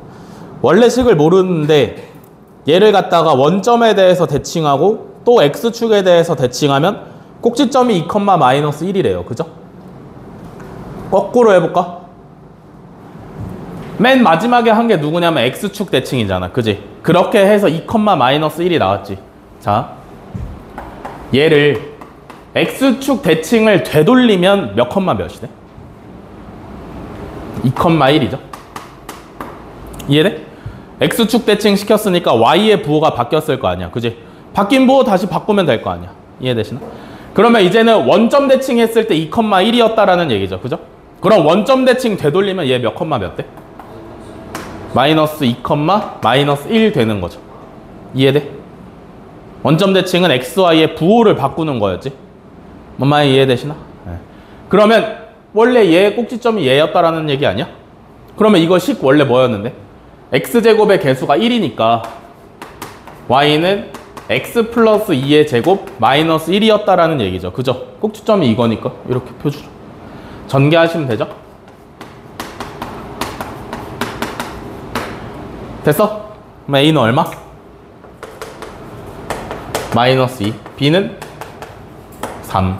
원래 식을 모르는데 얘를 갖다가 원점에 대해서 대칭하고 또 x축에 대해서 대칭하면 꼭지점이 2,-1이래요. 그죠? 거꾸로 해볼까? 맨 마지막에 한 게 누구냐면 x축 대칭이잖아. 그지? 그렇게 해서 2,-1이 나왔지. 자, 얘를 x축 대칭을 되돌리면 몇 컴마 몇이 돼? 2,1이죠. 이해돼? x축 대칭 시켰으니까 y의 부호가 바뀌었을 거 아니야. 그지? 바뀐 부호 다시 바꾸면 될 거 아니야. 이해되시나? 그러면 이제는 원점 대칭 했을 때 2,1이었다라는 얘기죠. 그죠? 그럼 원점 대칭 되돌리면 얘 몇 컴마 몇 돼? 마이너스 2, 마이너스 1 되는 거죠. 이해돼? 원점 대칭은 xy의 부호를 바꾸는 거였지. 뭔 말이 이해되시나? 네. 그러면 원래 얘의 꼭지점이 얘였다라는 얘기 아니야? 그러면 이거 식 원래 뭐였는데? x제곱의 개수가 1이니까 y는 x 플러스 2의 제곱 마이너스 1이었다라는 얘기죠. 그죠? 꼭지점이 이거니까 이렇게 표주죠. 전개하시면 되죠? 됐어? 그럼 a는 얼마? 마이너스 2. b는 3.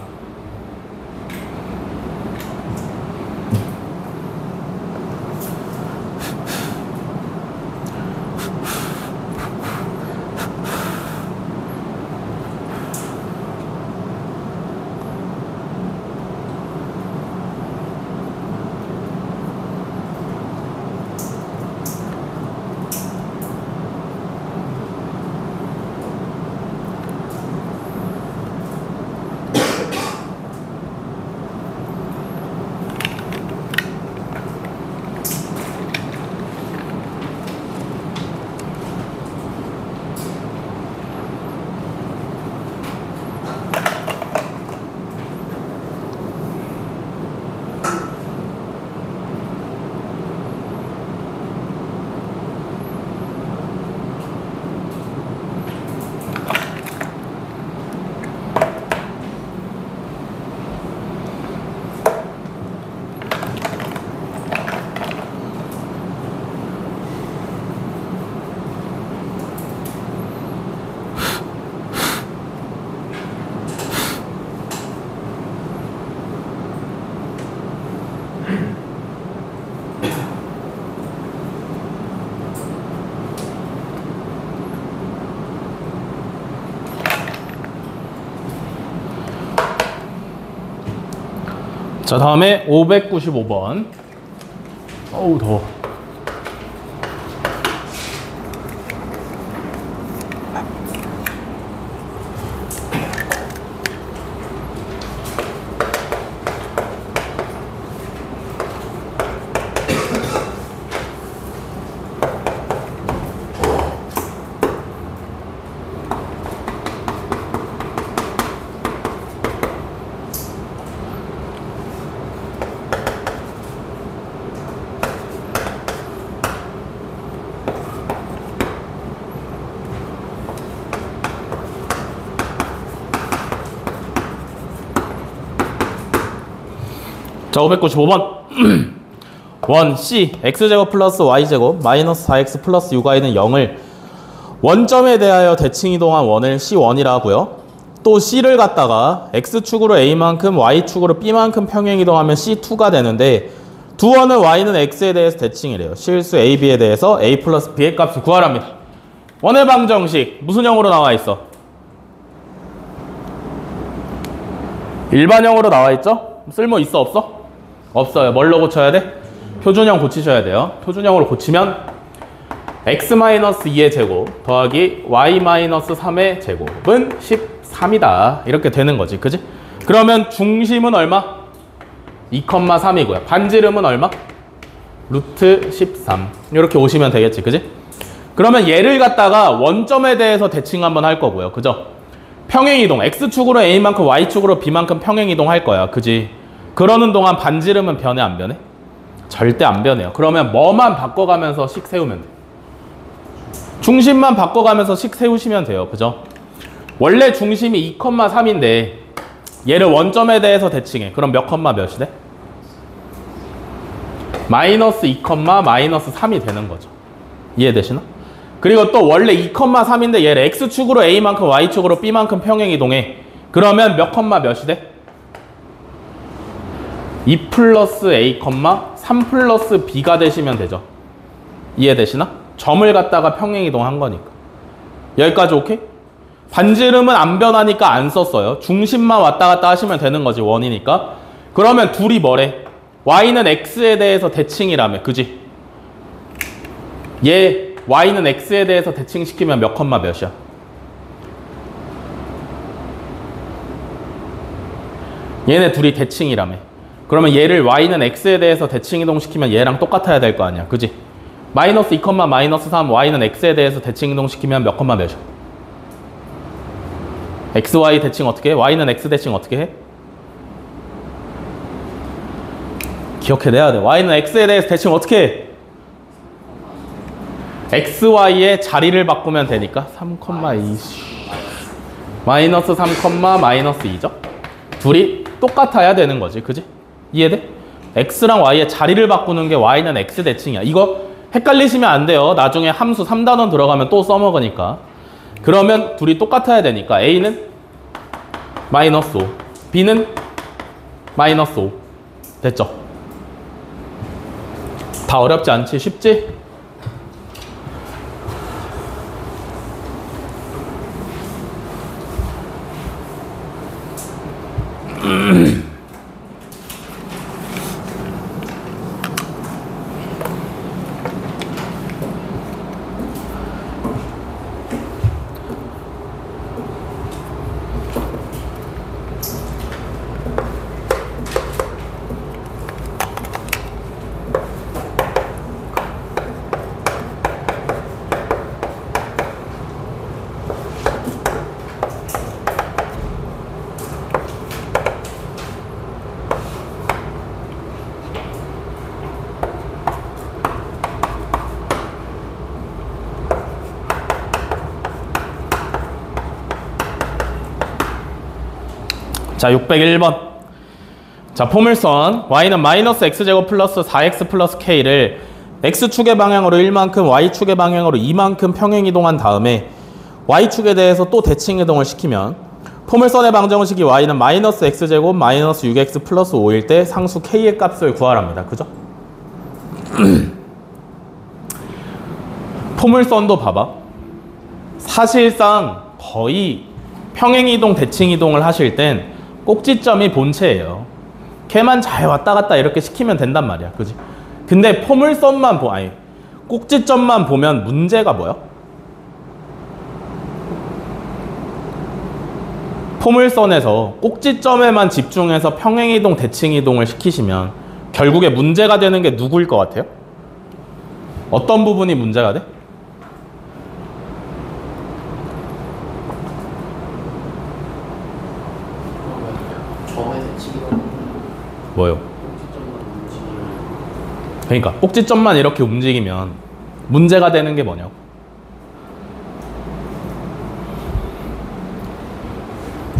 자, 다음에 595번. 어우, 더워. 자, 595번. 원 C x제곱 플러스 y제곱 마이너스 4x 플러스 6y는 0을 원점에 대하여 대칭이동한 원을 C1이라 하고요. 또 C를 갖다가 x축으로 a만큼 y축으로 b만큼 평행이동하면 C2가 되는데 두 원은 y는 x에 대해서 대칭이래요. 실수 a, b에 대해서 a 플러스 b의 값을 구하랍니다. 원의 방정식 무슨 형으로 나와 있어? 일반형으로 나와 있죠? 쓸모 있어 없어? 없어요. 뭘로 고쳐야 돼? 표준형 고치셔야 돼요. 표준형으로 고치면 x-2의 제곱 더하기 y-3의 제곱은 13이다. 이렇게 되는 거지. 그지? 그러면 중심은 얼마? 2,3이고요. 반지름은 얼마? 루트 13. 이렇게 오시면 되겠지. 그지? 그러면 얘를 갖다가 원점에 대해서 대칭 한번 할 거고요. 그죠? 평행이동. x축으로 a만큼 y축으로 b만큼 평행이동 할 거야. 그지? 그러는 동안 반지름은 변해 안 변해? 절대 안 변해요. 그러면 뭐만 바꿔가면서 식 세우면 돼요. 중심만 바꿔가면서 식 세우시면 돼요. 그죠? 원래 중심이 2,3인데 얘를 원점에 대해서 대칭해. 그럼 몇 컴마 몇이 돼? 마이너스 2, 마이너스 3이 되는 거죠. 이해되시나? 그리고 또 원래 2,3인데 얘를 x축으로 a만큼 y축으로 b만큼 평행이동해. 그러면 몇 컴마 몇이 돼? 2 플러스 a, 3 플러스 b가 되시면 되죠. 이해되시나? 점을 갖다가 평행이동한 거니까. 여기까지 오케이? 반지름은 안 변하니까 안 썼어요. 중심만 왔다 갔다 하시면 되는 거지, 원이니까. 그러면 둘이 뭐래? y는 x에 대해서 대칭이라며, 그지? 얘 y는 x에 대해서 대칭시키면 몇 컴마 몇이야? 얘네 둘이 대칭이라며. 그러면 얘를 y는 x에 대해서 대칭이동시키면 얘랑 똑같아야 될 거 아니야. 그지? 마이너스 2, 마이너스 3 y는 x에 대해서 대칭이동시키면 몇 컴마 몇이야? x, y 대칭 어떻게 해? y는 x 대칭 어떻게 해? 기억해내야 돼. y는 x에 대해서 대칭 어떻게 해? x, y의 자리를 바꾸면 되니까 3,2 마이너스 3, 마이너스 2죠? 둘이 똑같아야 되는 거지. 그지? 이해돼? x랑 y의 자리를 바꾸는 게 y는 x 대칭이야. 이거 헷갈리시면 안 돼요. 나중에 함수 3단원 들어가면 또 써먹으니까. 그러면 둘이 똑같아야 되니까 a는 마이너스 5, b는 마이너스 5. 됐죠? 다 어렵지 않지? 쉽지? 자, 601번. 자, 포물선 y는 마이너스 x제곱 플러스 4x 플러스 k를 x축의 방향으로 1만큼 y축의 방향으로 2만큼 평행이동한 다음에 y축에 대해서 또 대칭이동을 시키면 포물선의 방정식이 y는 마이너스 x제곱 마이너스 6x 플러스 5일 때 상수 k의 값을 구하랍니다. 그죠? 포물선도 봐봐. 사실상 거의 평행이동, 대칭이동을 하실 땐 꼭지점이 본체예요. 걔만 잘 왔다 갔다 이렇게 시키면 된단 말이야. 그지? 근데 포물선만 아니 꼭지점만 보면 문제가 뭐야? 포물선에서 꼭지점에만 집중해서 평행이동, 대칭이동을 시키시면 결국에 문제가 되는 게 누구일 것 같아요? 어떤 부분이 문제가 돼? 점에 대칭이가 뭐요? 꼭지점만 움직이면 그러니까 꼭지점만 이렇게 움직이면 문제가 되는 게 뭐냐고.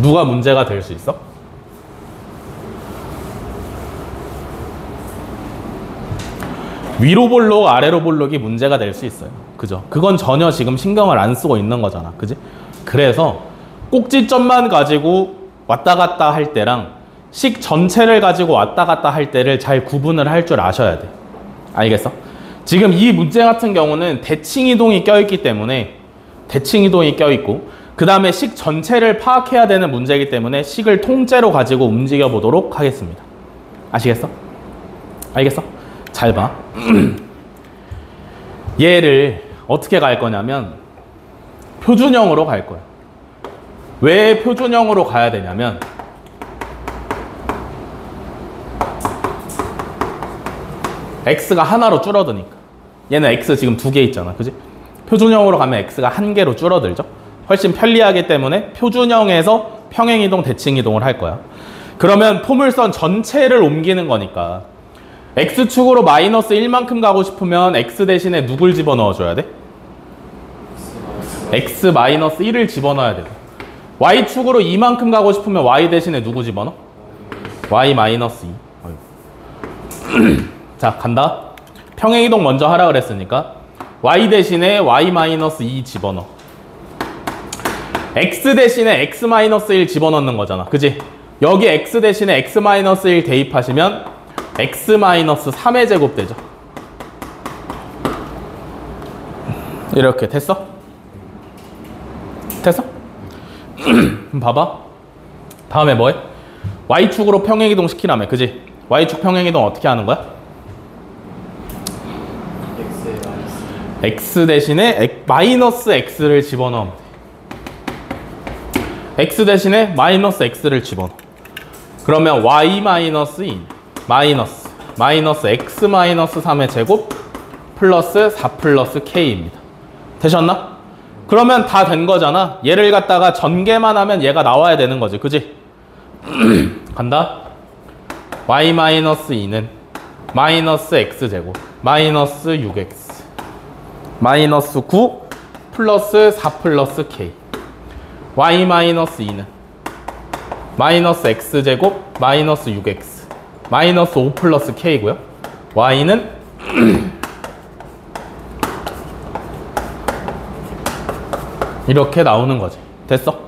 누가 문제가 될 수 있어? 위로 볼록 아래로 볼록이 문제가 될 수 있어요. 그죠? 그건 전혀 지금 신경을 안 쓰고 있는 거잖아. 그지? 그래서 꼭지점만 가지고 왔다 갔다 할 때랑 식 전체를 가지고 왔다 갔다 할 때를 잘 구분을 할 줄 아셔야 돼. 알겠어? 지금 이 문제 같은 경우는 대칭이동이 껴있기 때문에 대칭이동이 껴있고 그 다음에 식 전체를 파악해야 되는 문제이기 때문에 식을 통째로 가지고 움직여 보도록 하겠습니다. 아시겠어? 알겠어? 잘 봐. 얘를 어떻게 갈 거냐면 표준형으로 갈 거야. 왜 표준형으로 가야 되냐면 x가 하나로 줄어드니까. 얘는 x 지금 2개 있잖아. 그지? 표준형으로 가면 x가 1개로 줄어들죠. 훨씬 편리하기 때문에 표준형에서 평행이동, 대칭이동을 할 거야. 그러면 포물선 전체를 옮기는 거니까 x축으로 마이너스 1만큼 가고 싶으면 x 대신에 누굴 집어넣어줘야 돼? x 마이너스 1을 집어넣어야 돼. y축으로 2만큼 가고 싶으면 y 대신에 누구 집어넣어? y 마이너스 2. 자, 간다. 평행이동 먼저 하라 그랬으니까 y 대신에 y 마이너스 2 집어넣어. x 대신에 x 마이너스 1 집어넣는 거잖아. 그지? 여기 x 대신에 x 마이너스 1 대입하시면 x 마이너스 3의 제곱 되죠. 이렇게 됐어? 됐어? 그럼 봐봐. 다음에 뭐해? y축으로 평행이동 시키라며. 그지? y축 평행이동 어떻게 하는 거야? x에 마이너스 x 대신에 마이너스 x를 집어넣으면 돼. x 대신에 마이너스 x를 집어넣어. 그러면 y 마이너스 2 마이너스 x 마이너스 3의 제곱 플러스 4 플러스 k입니다. 되셨나? 그러면 다 된 거잖아. 얘를 갖다가 전개만 하면 얘가 나와야 되는 거지. 그지? 간다. y 마이너스 2는 마이너스 x 제곱 마이너스 6x 마이너스 9 플러스 4 플러스 k. y 마이너스 2는 마이너스 x 제곱 마이너스 6x 마이너스 5 플러스 k고요. y는 이렇게 나오는 거지. 됐어?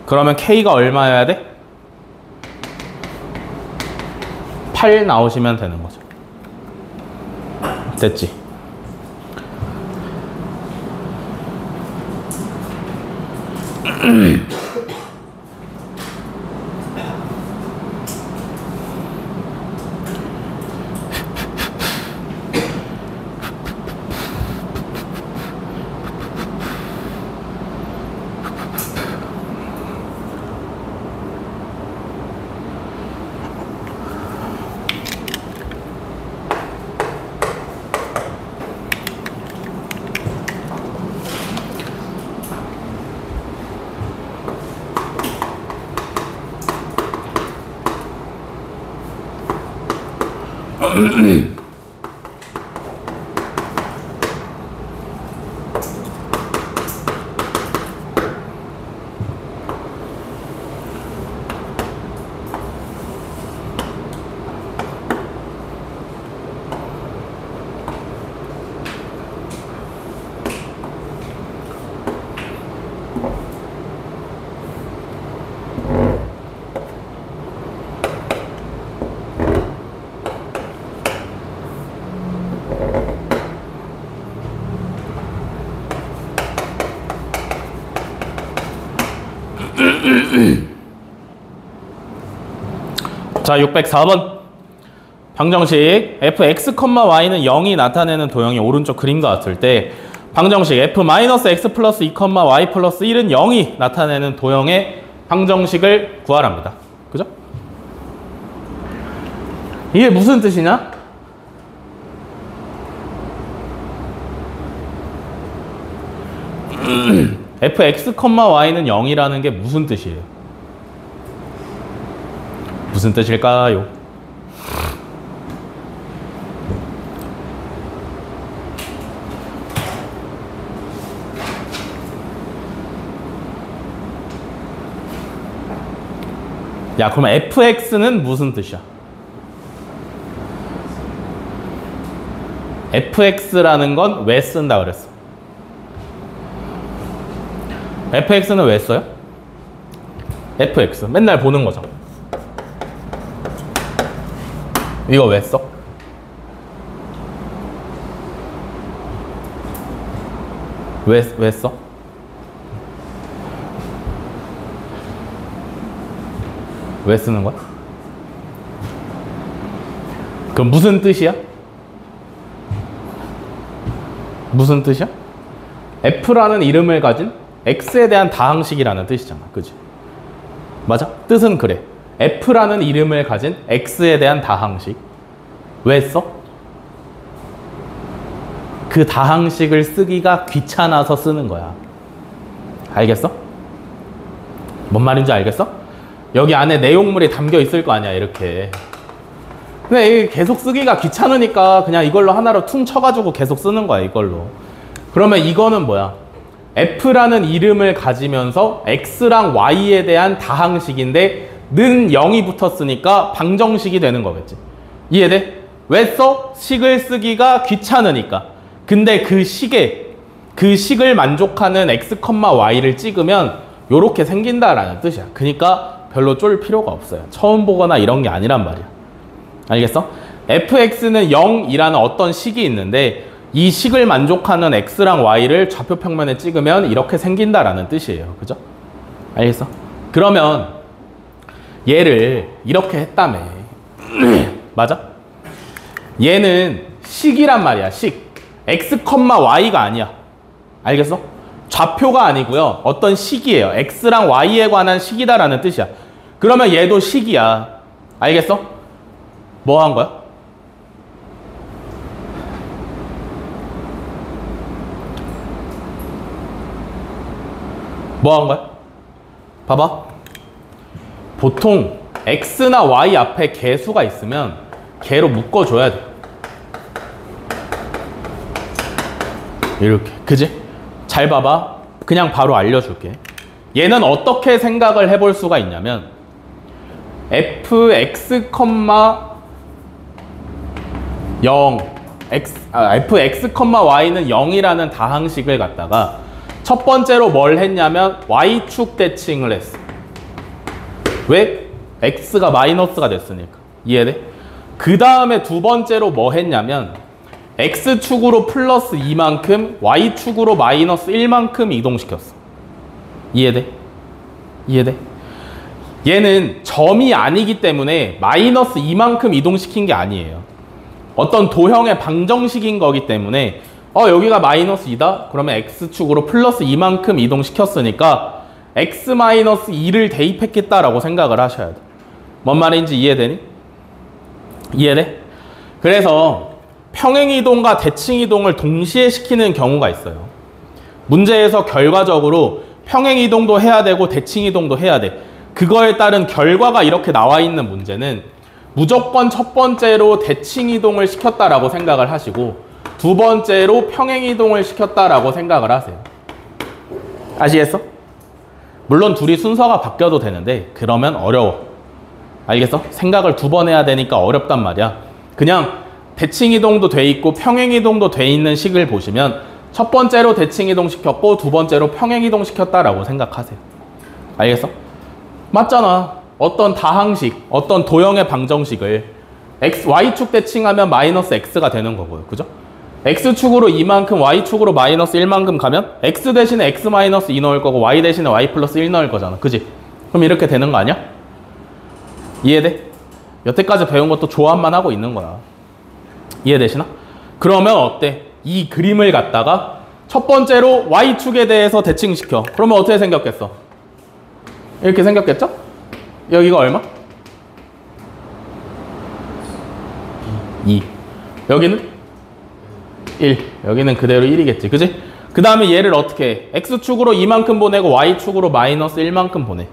그러면 k가 얼마여야 돼? 8 나오시면 되는 거죠. 됐지? 자, 604번. 방정식 fx, y는 0이 나타내는 도형이 오른쪽 그림과 같을 때 방정식 f-x 플러스 2, y 플러스 1은 0이 나타내는 도형의 방정식을 구하랍니다. 그죠? 이게 무슨 뜻이냐? fx, y는 0이라는 게 무슨 뜻이에요? 무슨 뜻일까요? 야, 그러면 fx는 무슨 뜻이야? fx라는 건 왜 쓴다 그랬어? fx는 왜 써요? fx 맨날 보는 거죠. 이거 왜 써? 왜 써? 왜 쓰는 거야? 그럼 무슨 뜻이야? 무슨 뜻이야? f라는 이름을 가진 x에 대한 다항식이라는 뜻이잖아. 그지? 맞아? 뜻은 그래. f라는 이름을 가진 x에 대한 다항식. 왜 써? 그 다항식을 쓰기가 귀찮아서 쓰는 거야. 알겠어? 뭔 말인지 알겠어? 여기 안에 내용물이 담겨 있을 거 아니야, 이렇게. 근데 이게 계속 쓰기가 귀찮으니까 그냥 이걸로 하나로 퉁 쳐가지고 계속 쓰는 거야, 이걸로. 그러면 이거는 뭐야? f라는 이름을 가지면서 x랑 y에 대한 다항식인데 는 0이 붙었으니까 방정식이 되는 거겠지. 이해돼? 왜 써? 식을 쓰기가 귀찮으니까. 근데 그 식을 만족하는 x, y를 찍으면 요렇게 생긴다라는 뜻이야. 그러니까 별로 쫄 필요가 없어요. 처음 보거나 이런 게 아니란 말이야. 알겠어? fx는 0이라는 어떤 식이 있는데 이 식을 만족하는 x랑 y를 좌표 평면에 찍으면 이렇게 생긴다라는 뜻이에요. 그죠? 알겠어? 그러면 얘를 이렇게 했다며. 맞아? 얘는 식이란 말이야. 식. x, y가 아니야. 알겠어? 좌표가 아니고요. 어떤 식이에요. x랑 y에 관한 식이다라는 뜻이야. 그러면 얘도 식이야. 알겠어? 뭐 한 거야? 뭐 한 거야? 봐봐. 보통 x나 y 앞에 개수가 있으면 개로 묶어줘야 돼. 이렇게. 그지? 잘 봐봐. 그냥 바로 알려줄게. 얘는 어떻게 생각을 해볼 수가 있냐면 fx, 0 fx, y는 0이라는 다항식을 갖다가 첫 번째로 뭘 했냐면 y축 대칭을 했어. 왜? x가 마이너스가 됐으니까. 이해돼? 그 다음에 두 번째로 뭐 했냐면 x축으로 플러스 2만큼 y축으로 마이너스 1만큼 이동시켰어. 이해돼? 이해돼? 얘는 점이 아니기 때문에 마이너스 2만큼 이동시킨 게 아니에요. 어떤 도형의 방정식인 거기 때문에 여기가 마이너스 2다? 그러면 x축으로 플러스 2만큼 이동시켰으니까 x 마이너스 2를 대입했겠다라고 생각을 하셔야 돼. 뭔 말인지 이해되니? 이해돼? 그래서 평행이동과 대칭이동을 동시에 시키는 경우가 있어요. 문제에서 결과적으로 평행이동도 해야 되고 대칭이동도 해야 돼. 그거에 따른 결과가 이렇게 나와 있는 문제는 무조건 첫 번째로 대칭이동을 시켰다라고 생각을 하시고 두 번째로 평행이동을 시켰다라고 생각을 하세요. 아시겠어? 물론 둘이 순서가 바뀌어도 되는데 그러면 어려워. 알겠어? 생각을 두 번 해야 되니까 어렵단 말이야. 그냥 대칭이동도 돼 있고 평행이동도 돼 있는 식을 보시면 첫 번째로 대칭이동 시켰고 두 번째로 평행이동 시켰다라고 생각하세요. 알겠어? 맞잖아. 어떤 다항식, 어떤 도형의 방정식을 y축 대칭하면 마이너스 x가 되는 거고요. 그죠? x축으로 2만큼 y축으로 마이너스 1만큼 가면 x 대신에 x 마이너스 2 넣을 거고 y 대신에 y 플러스 1 넣을 거잖아. 그지? 그럼 이렇게 되는 거 아니야? 이해돼? 여태까지 배운 것도 조합만 하고 있는 거야. 이해되시나? 그러면 어때? 이 그림을 갖다가 첫 번째로 Y축에 대해서 대칭시켜. 그러면 어떻게 생겼겠어? 이렇게 생겼겠죠? 여기가 얼마? 2. 여기는? 1. 여기는 그대로 1이겠지. 그지? 그 다음에 얘를 어떻게 해? X축으로 2만큼 보내고 Y축으로 마이너스 1만큼 보내.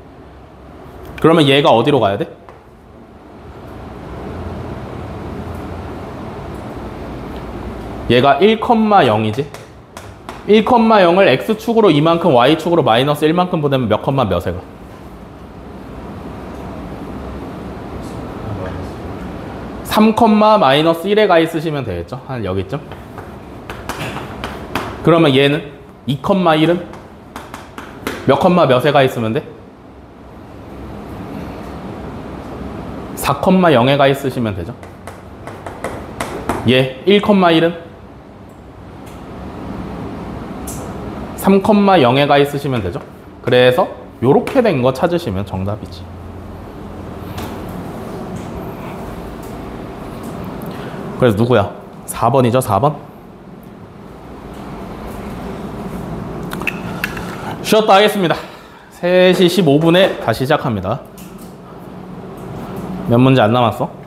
그러면 얘가 어디로 가야 돼? 얘가 1,0이지? 1,0을 X축으로 2만큼 Y축으로 마이너스 1만큼 보내면 몇 컴마 몇에 가? 3, 마이너스 1에 가 있으시면 되겠죠? 한 여기쯤. 그러면 얘는 2,1은 몇 컴마 몇에 가 있으면 돼? 4,0에 가 있으시면 되죠? 얘 1,1은 3,0에 가 있으시면 되죠? 그래서 요렇게 된 거 찾으시면 정답이지. 그래서 누구야? 4번이죠, 4번? 쉬었다 하겠습니다. 3시 15분에 다시 시작합니다. 몇 문제 안 남았어?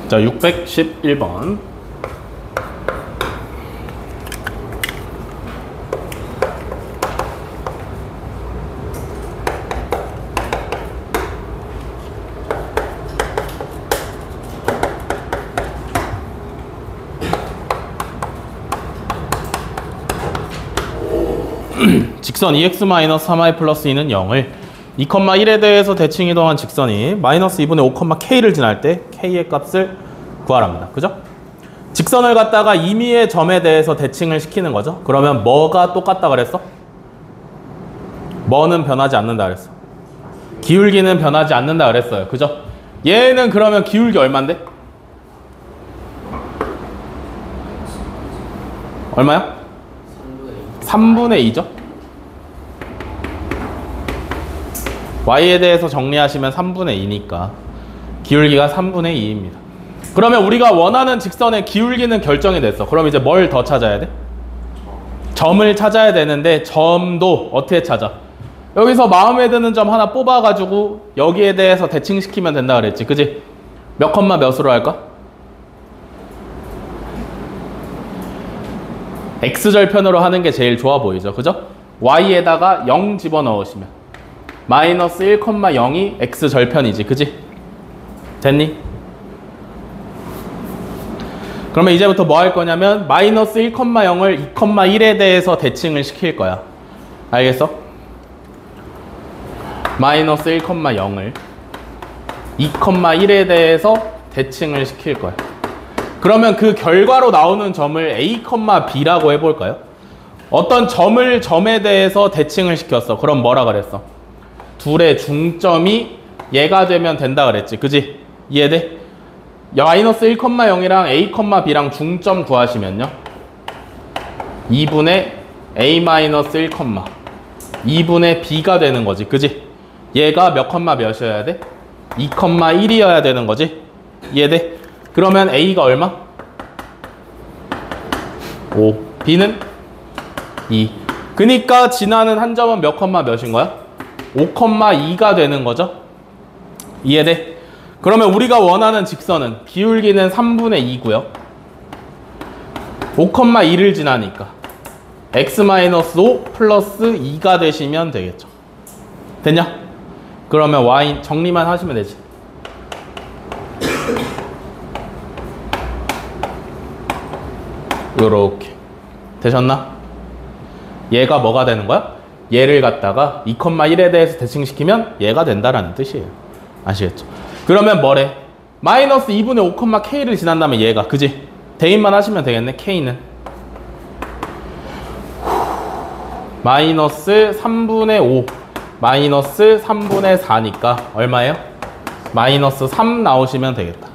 자, 611번. 직선 2x-3y 플러스 2는 0을 2,1에 대해서 대칭 이동한 직선이 마이너스 2분의 5,k를 지날 때 k의 값을 구하랍니다. 그죠? 직선을 갖다가 임의의 점에 대해서 대칭을 시키는 거죠. 그러면 뭐가 똑같다 그랬어? 뭐는 변하지 않는다 그랬어. 기울기는 변하지 않는다 그랬어요. 그죠? 얘는 그러면 기울기 얼만데? 얼마야? 3분의 2죠? y에 대해서 정리하시면 3분의 2니까 기울기가 3분의 2입니다. 그러면 우리가 원하는 직선의 기울기는 결정이 됐어. 그럼 이제 뭘 더 찾아야 돼? 점을 찾아야 되는데 점도 어떻게 찾아? 여기서 마음에 드는 점 하나 뽑아가지고 여기에 대해서 대칭시키면 된다 그랬지. 그지? 몇 컴마 몇으로 할까? x절편으로 하는 게 제일 좋아 보이죠. 그죠? y에다가 0 집어넣으시면 마이너스 1,0이 x절편이지. 그지? 됐니? 그러면 이제부터 뭐 할 거냐면 마이너스 1,0을 2,1에 대해서 대칭을 시킬 거야. 알겠어? 마이너스 1,0을 2,1에 대해서 대칭을 시킬 거야. 그러면 그 결과로 나오는 점을 a, b라고 해볼까요? 어떤 점에 대해서 대칭을 시켰어. 그럼 뭐라 그랬어? 둘의 중점이 얘가 되면 된다 그랬지. 그지? 이해돼? 마이너스 1,0이랑 a, b랑 중점 구하시면요 2분의 a-1, 2분의 b가 되는 거지. 그지? 얘가 몇 컴마 몇이어야 돼? 2,1이어야 되는 거지. 이해돼? 그러면 a가 얼마? 5. b는 2. 그니까 지나는 한 점은 몇 컴마 몇인 거야? 5,2가 되는 거죠? 이해돼? 그러면 우리가 원하는 직선은 기울기는 3분의 2고요. 5,2를 지나니까 x-5 플러스 2가 되시면 되겠죠. 됐냐? 그러면 y 정리만 하시면 되지. 요렇게 되셨나? 얘가 뭐가 되는 거야? 얘를 갖다가 2,1에 대해서 대칭시키면 얘가 된다라는 뜻이에요. 아시겠죠? 그러면 뭐래? 마이너스 2분의 5,k를 지난 다음에 얘가, 그지? 대입만 하시면 되겠네. k는 마이너스 3분의 5 마이너스 3분의 4니까 얼마예요? 마이너스 3 나오시면 되겠다.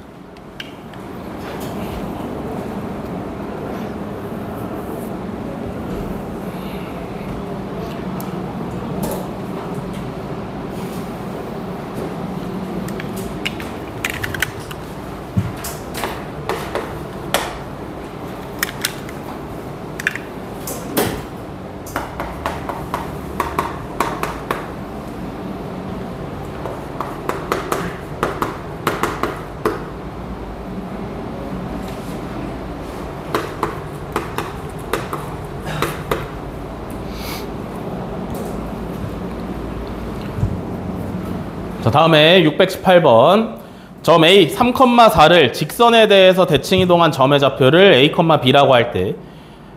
자, 다음에 618번. 점 A 3,4를 직선에 대해서 대칭 이동한 점의 좌표를 A, B라고 할 때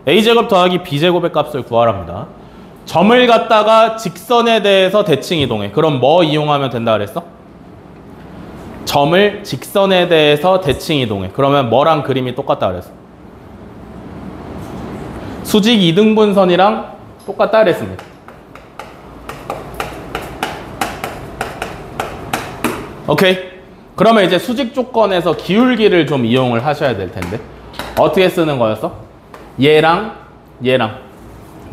A제곱 더하기 B제곱의 값을 구하랍니다. 점을 갖다가 직선에 대해서 대칭 이동해. 그럼 뭐 이용하면 된다 그랬어? 점을 직선에 대해서 대칭 이동해. 그러면 뭐랑 그림이 똑같다 그랬어? 수직 이등분선이랑 똑같다 그랬습니다. 오케이. 그러면 이제 수직 조건에서 기울기를 좀 이용을 하셔야 될 텐데 어떻게 쓰는 거였어? 얘랑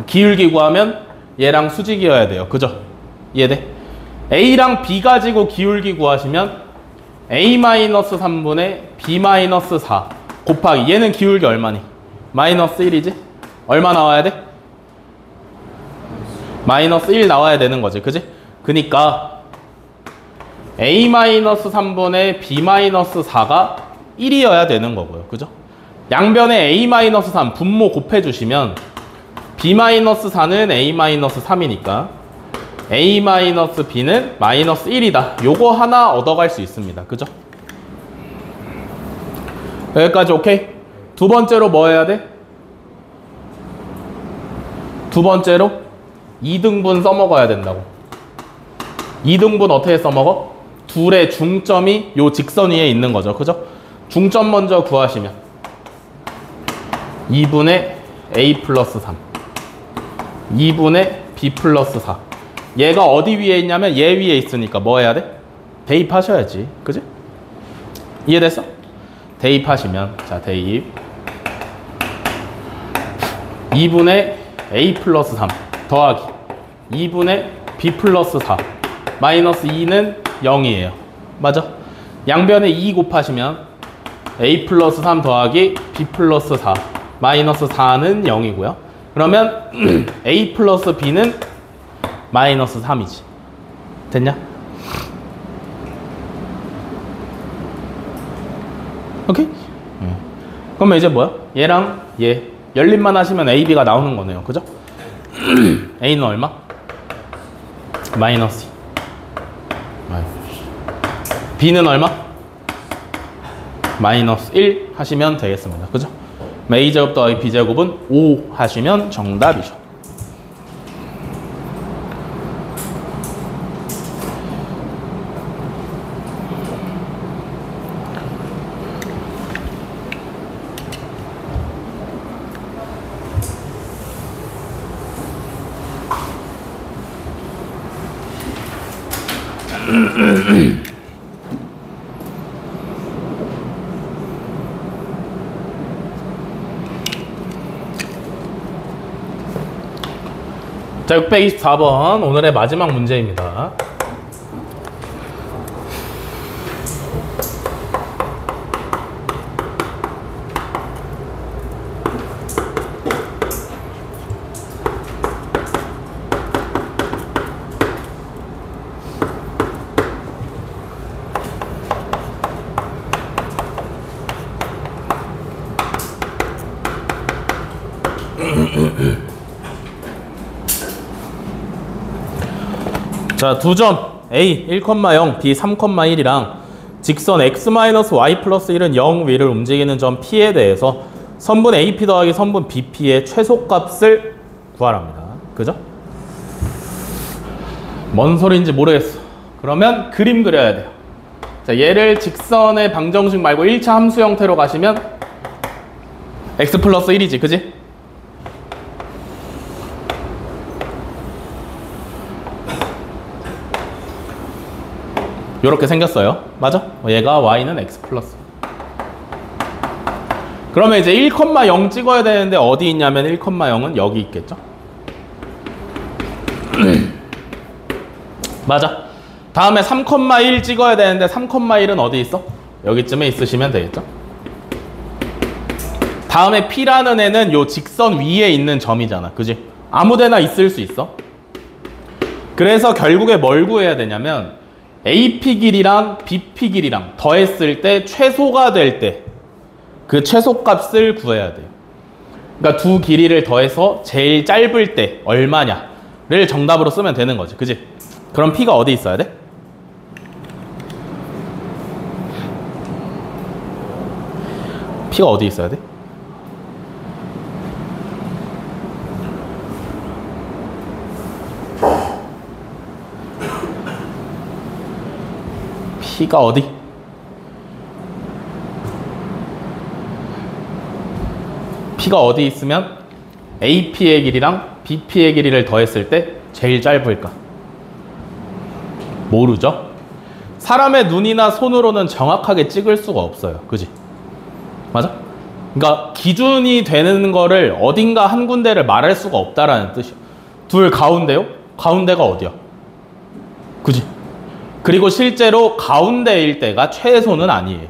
기울기 구하면 얘랑 수직이어야 돼요. 그죠? 이해돼? A랑 B 가지고 기울기 구하시면 A-3분의 B-4 곱하기 얘는 기울기 얼마니? 마이너스 1이지? 얼마 나와야 돼? 마이너스 1 나와야 되는 거지. 그지? 그니까 A-3분의 B-4가 1이어야 되는 거고요. 그죠? 양변에 A-3 분모 곱해주시면 B-4는 A-3이니까 A-B는 마이너스 1이다. 요거 하나 얻어갈 수 있습니다. 그죠? 여기까지 오케이? 두 번째로 뭐 해야 돼? 두 번째로 2등분 써먹어야 된다고. 2등분 어떻게 써먹어? 둘의 중점이 요 직선 위에 있는 거죠. 그죠? 중점 먼저 구하시면 2분의 A 플러스 3 2분의 B 플러스 4 얘가 어디 위에 있냐면 얘 위에 있으니까 뭐 해야 돼? 대입하셔야지. 그지? 이해됐어? 대입하시면 자 대입 2분의 A 플러스 3 더하기 2분의 B 플러스 4 마이너스 2는 0이에요. 맞아? 양변에 2 곱하시면 A 플러스 3 더하기 B 플러스 4 마이너스 4는 0이고요. 그러면 A 플러스 B는 마이너스 3이지. 됐냐? 오케이? 그러면 이제 뭐야? 얘랑 얘 열림만 하시면 A, B가 나오는 거네요. 그죠? A는 얼마? 마이너스 2. B는 얼마? 마이너스 1 하시면 되겠습니다. 그죠? A제곱 더하기 B제곱은 5 하시면 정답이죠. 자, 624번 오늘의 마지막 문제입니다. 자, 두 점 A 1,0, B 3,1이랑 직선 x-y 플러스 1은 0 위를 움직이는 점 P에 대해서 선분 AP 더하기 선분 BP의 최소값을 구하랍니다. 그죠? 뭔 소리인지 모르겠어. 그러면 그림 그려야 돼요. 자, 얘를 직선의 방정식 말고 1차 함수 형태로 가시면 x 플러스 1이지, 그지? 요렇게 생겼어요. 맞아? 얘가 y는 x 플러스. 그러면 이제 1,0 찍어야 되는데 어디 있냐면 1,0은 여기 있겠죠? 맞아. 다음에 3,1 찍어야 되는데 3,1은 어디 있어? 여기쯤에 있으시면 되겠죠? 다음에 P라는 애는 요 직선 위에 있는 점이잖아. 그지? 아무데나 있을 수 있어. 그래서 결국에 뭘 구해야 되냐면 AP 길이랑 BP 길이랑 더했을 때 최소가 될 때 그 최소값을 구해야 돼요. 그러니까 두 길이를 더해서 제일 짧을 때 얼마냐를 정답으로 쓰면 되는 거지. 그지? 그럼 P가 어디 있어야 돼? P가 어디 있어야 돼? P가 어디? P가 어디 있으면 AP의 길이랑 BP의 길이를 더했을 때 제일 짧을까? 모르죠? 사람의 눈이나 손으로는 정확하게 찍을 수가 없어요. 그지? 맞아? 그러니까 기준이 되는 거를 어딘가 한 군데를 말할 수가 없다라는 뜻이야. 둘 가운데요? 가운데가 어디야? 그지? 그리고 실제로 가운데일 때가 최소는 아니에요.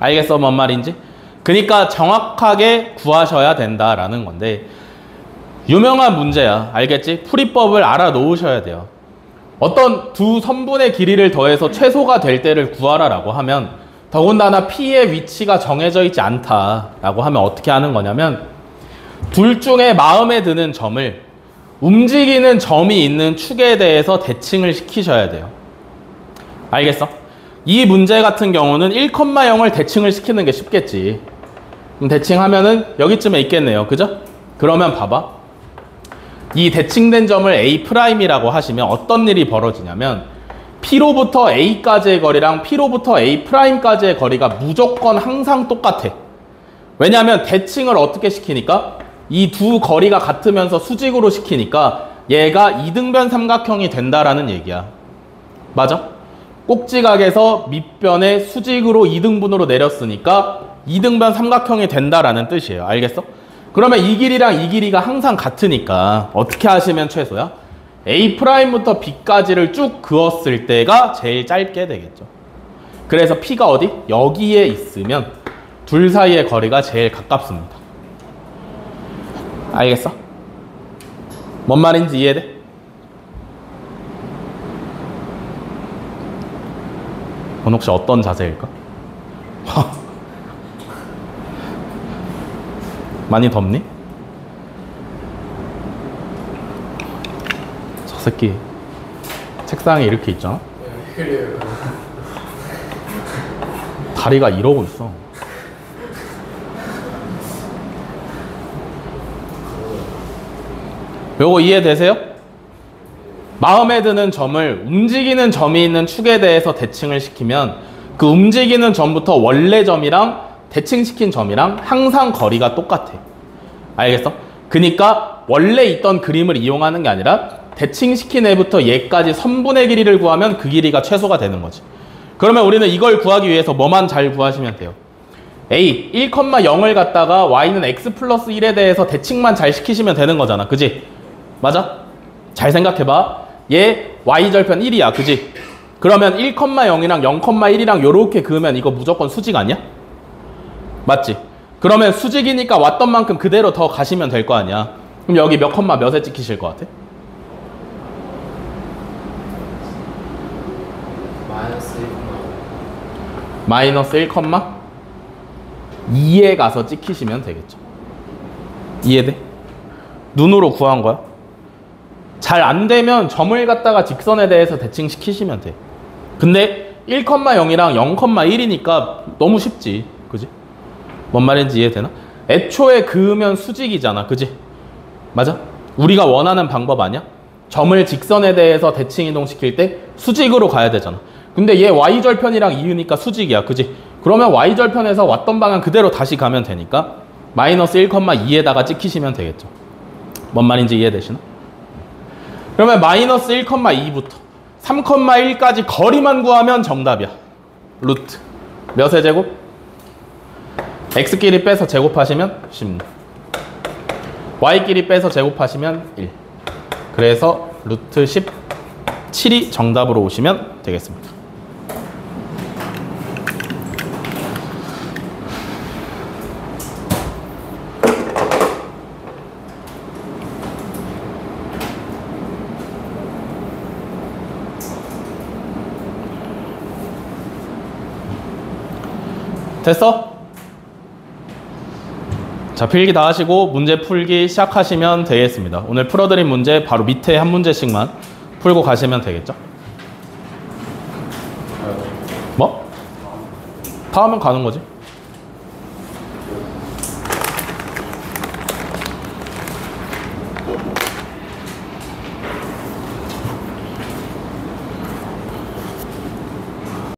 알겠어? 뭔 말인지? 그러니까 정확하게 구하셔야 된다라는 건데 유명한 문제야. 알겠지? 풀이법을 알아놓으셔야 돼요. 어떤 두 선분의 길이를 더해서 최소가 될 때를 구하라라고 하면 더군다나 P의 위치가 정해져 있지 않다라고 하면 어떻게 하는 거냐면 둘 중에 마음에 드는 점을 움직이는 점이 있는 축에 대해서 대칭을 시키셔야 돼요. 알겠어? 이 문제 같은 경우는 1,0을 대칭을 시키는 게 쉽겠지. 그럼 대칭하면은 여기쯤에 있겠네요. 그죠? 그러면 봐봐. 이 대칭된 점을 A'이라고 하시면 어떤 일이 벌어지냐면 P로부터 A까지의 거리랑 P로부터 A'까지의 거리가 무조건 항상 똑같아. 왜냐하면 대칭을 어떻게 시키니까 이 두 거리가 같으면서 수직으로 시키니까 얘가 이등변 삼각형이 된다라는 얘기야. 맞아? 꼭지각에서 밑변에 수직으로 2등분으로 내렸으니까 2등변 삼각형이 된다라는 뜻이에요. 알겠어? 그러면 이 길이랑 이 길이가 항상 같으니까 어떻게 하시면 최소야? A'부터 B까지를 쭉 그었을 때가 제일 짧게 되겠죠. 그래서 P가 어디? 여기에 있으면 둘 사이의 거리가 제일 가깝습니다. 알겠어? 뭔 말인지 이해돼? 넌 혹시 어떤 자세일까? 많이 덥니? 저 새끼 책상에 이렇게 있잖아? 다리가 이러고 있어. 요거 이해되세요? 마음에 드는 점을 움직이는 점이 있는 축에 대해서 대칭을 시키면 그 움직이는 점부터 원래 점이랑 대칭시킨 점이랑 항상 거리가 똑같아. 알겠어? 그러니까 원래 있던 그림을 이용하는 게 아니라 대칭시킨 애부터 얘까지 선분의 길이를 구하면 그 길이가 최소가 되는 거지. 그러면 우리는 이걸 구하기 위해서 뭐만 잘 구하시면 돼요. A 1,0을 갖다가 y는 x 플러스 1에 대해서 대칭만 잘 시키시면 되는 거잖아. 그지? 맞아? 잘 생각해봐. 얘 y절편 1이야. 그지? 그러면 1,0이랑 0,1이랑 요렇게 그으면 이거 무조건 수직 아니야? 맞지? 그러면 수직이니까 왔던 만큼 그대로 더 가시면 될 거 아니야. 그럼 여기 몇 컴마 몇에 찍히실 것 같아? 마이너스 1, 2에 가서 찍히시면 되겠죠. 이해돼? 눈으로 구한 거야. 잘 안 되면 점을 갖다가 직선에 대해서 대칭시키시면 돼. 근데 1,0이랑 0,1이니까 너무 쉽지. 그지? 뭔 말인지 이해되나? 애초에 그으면 수직이잖아. 그지? 맞아? 우리가 원하는 방법 아니야? 점을 직선에 대해서 대칭 이동시킬 때 수직으로 가야 되잖아. 근데 얘 y절편이랑 이으니까 수직이야. 그지? 그러면 y절편에서 왔던 방향 그대로 다시 가면 되니까 마이너스 1,2에다가 찍히시면 되겠죠. 뭔 말인지 이해되시나? 그러면 마이너스 1,2부터 3,1까지 거리만 구하면 정답이야. 루트 몇의 제곱? x끼리 빼서 제곱하시면 16, y끼리 빼서 제곱하시면 1. 그래서 루트 17이 정답으로 오시면 되겠습니다. 됐어? 자, 필기 다 하시고 문제 풀기 시작하시면 되겠습니다. 오늘 풀어드린 문제 바로 밑에 한 문제씩만 풀고 가시면 되겠죠? 뭐? 다 하면 가는 거지.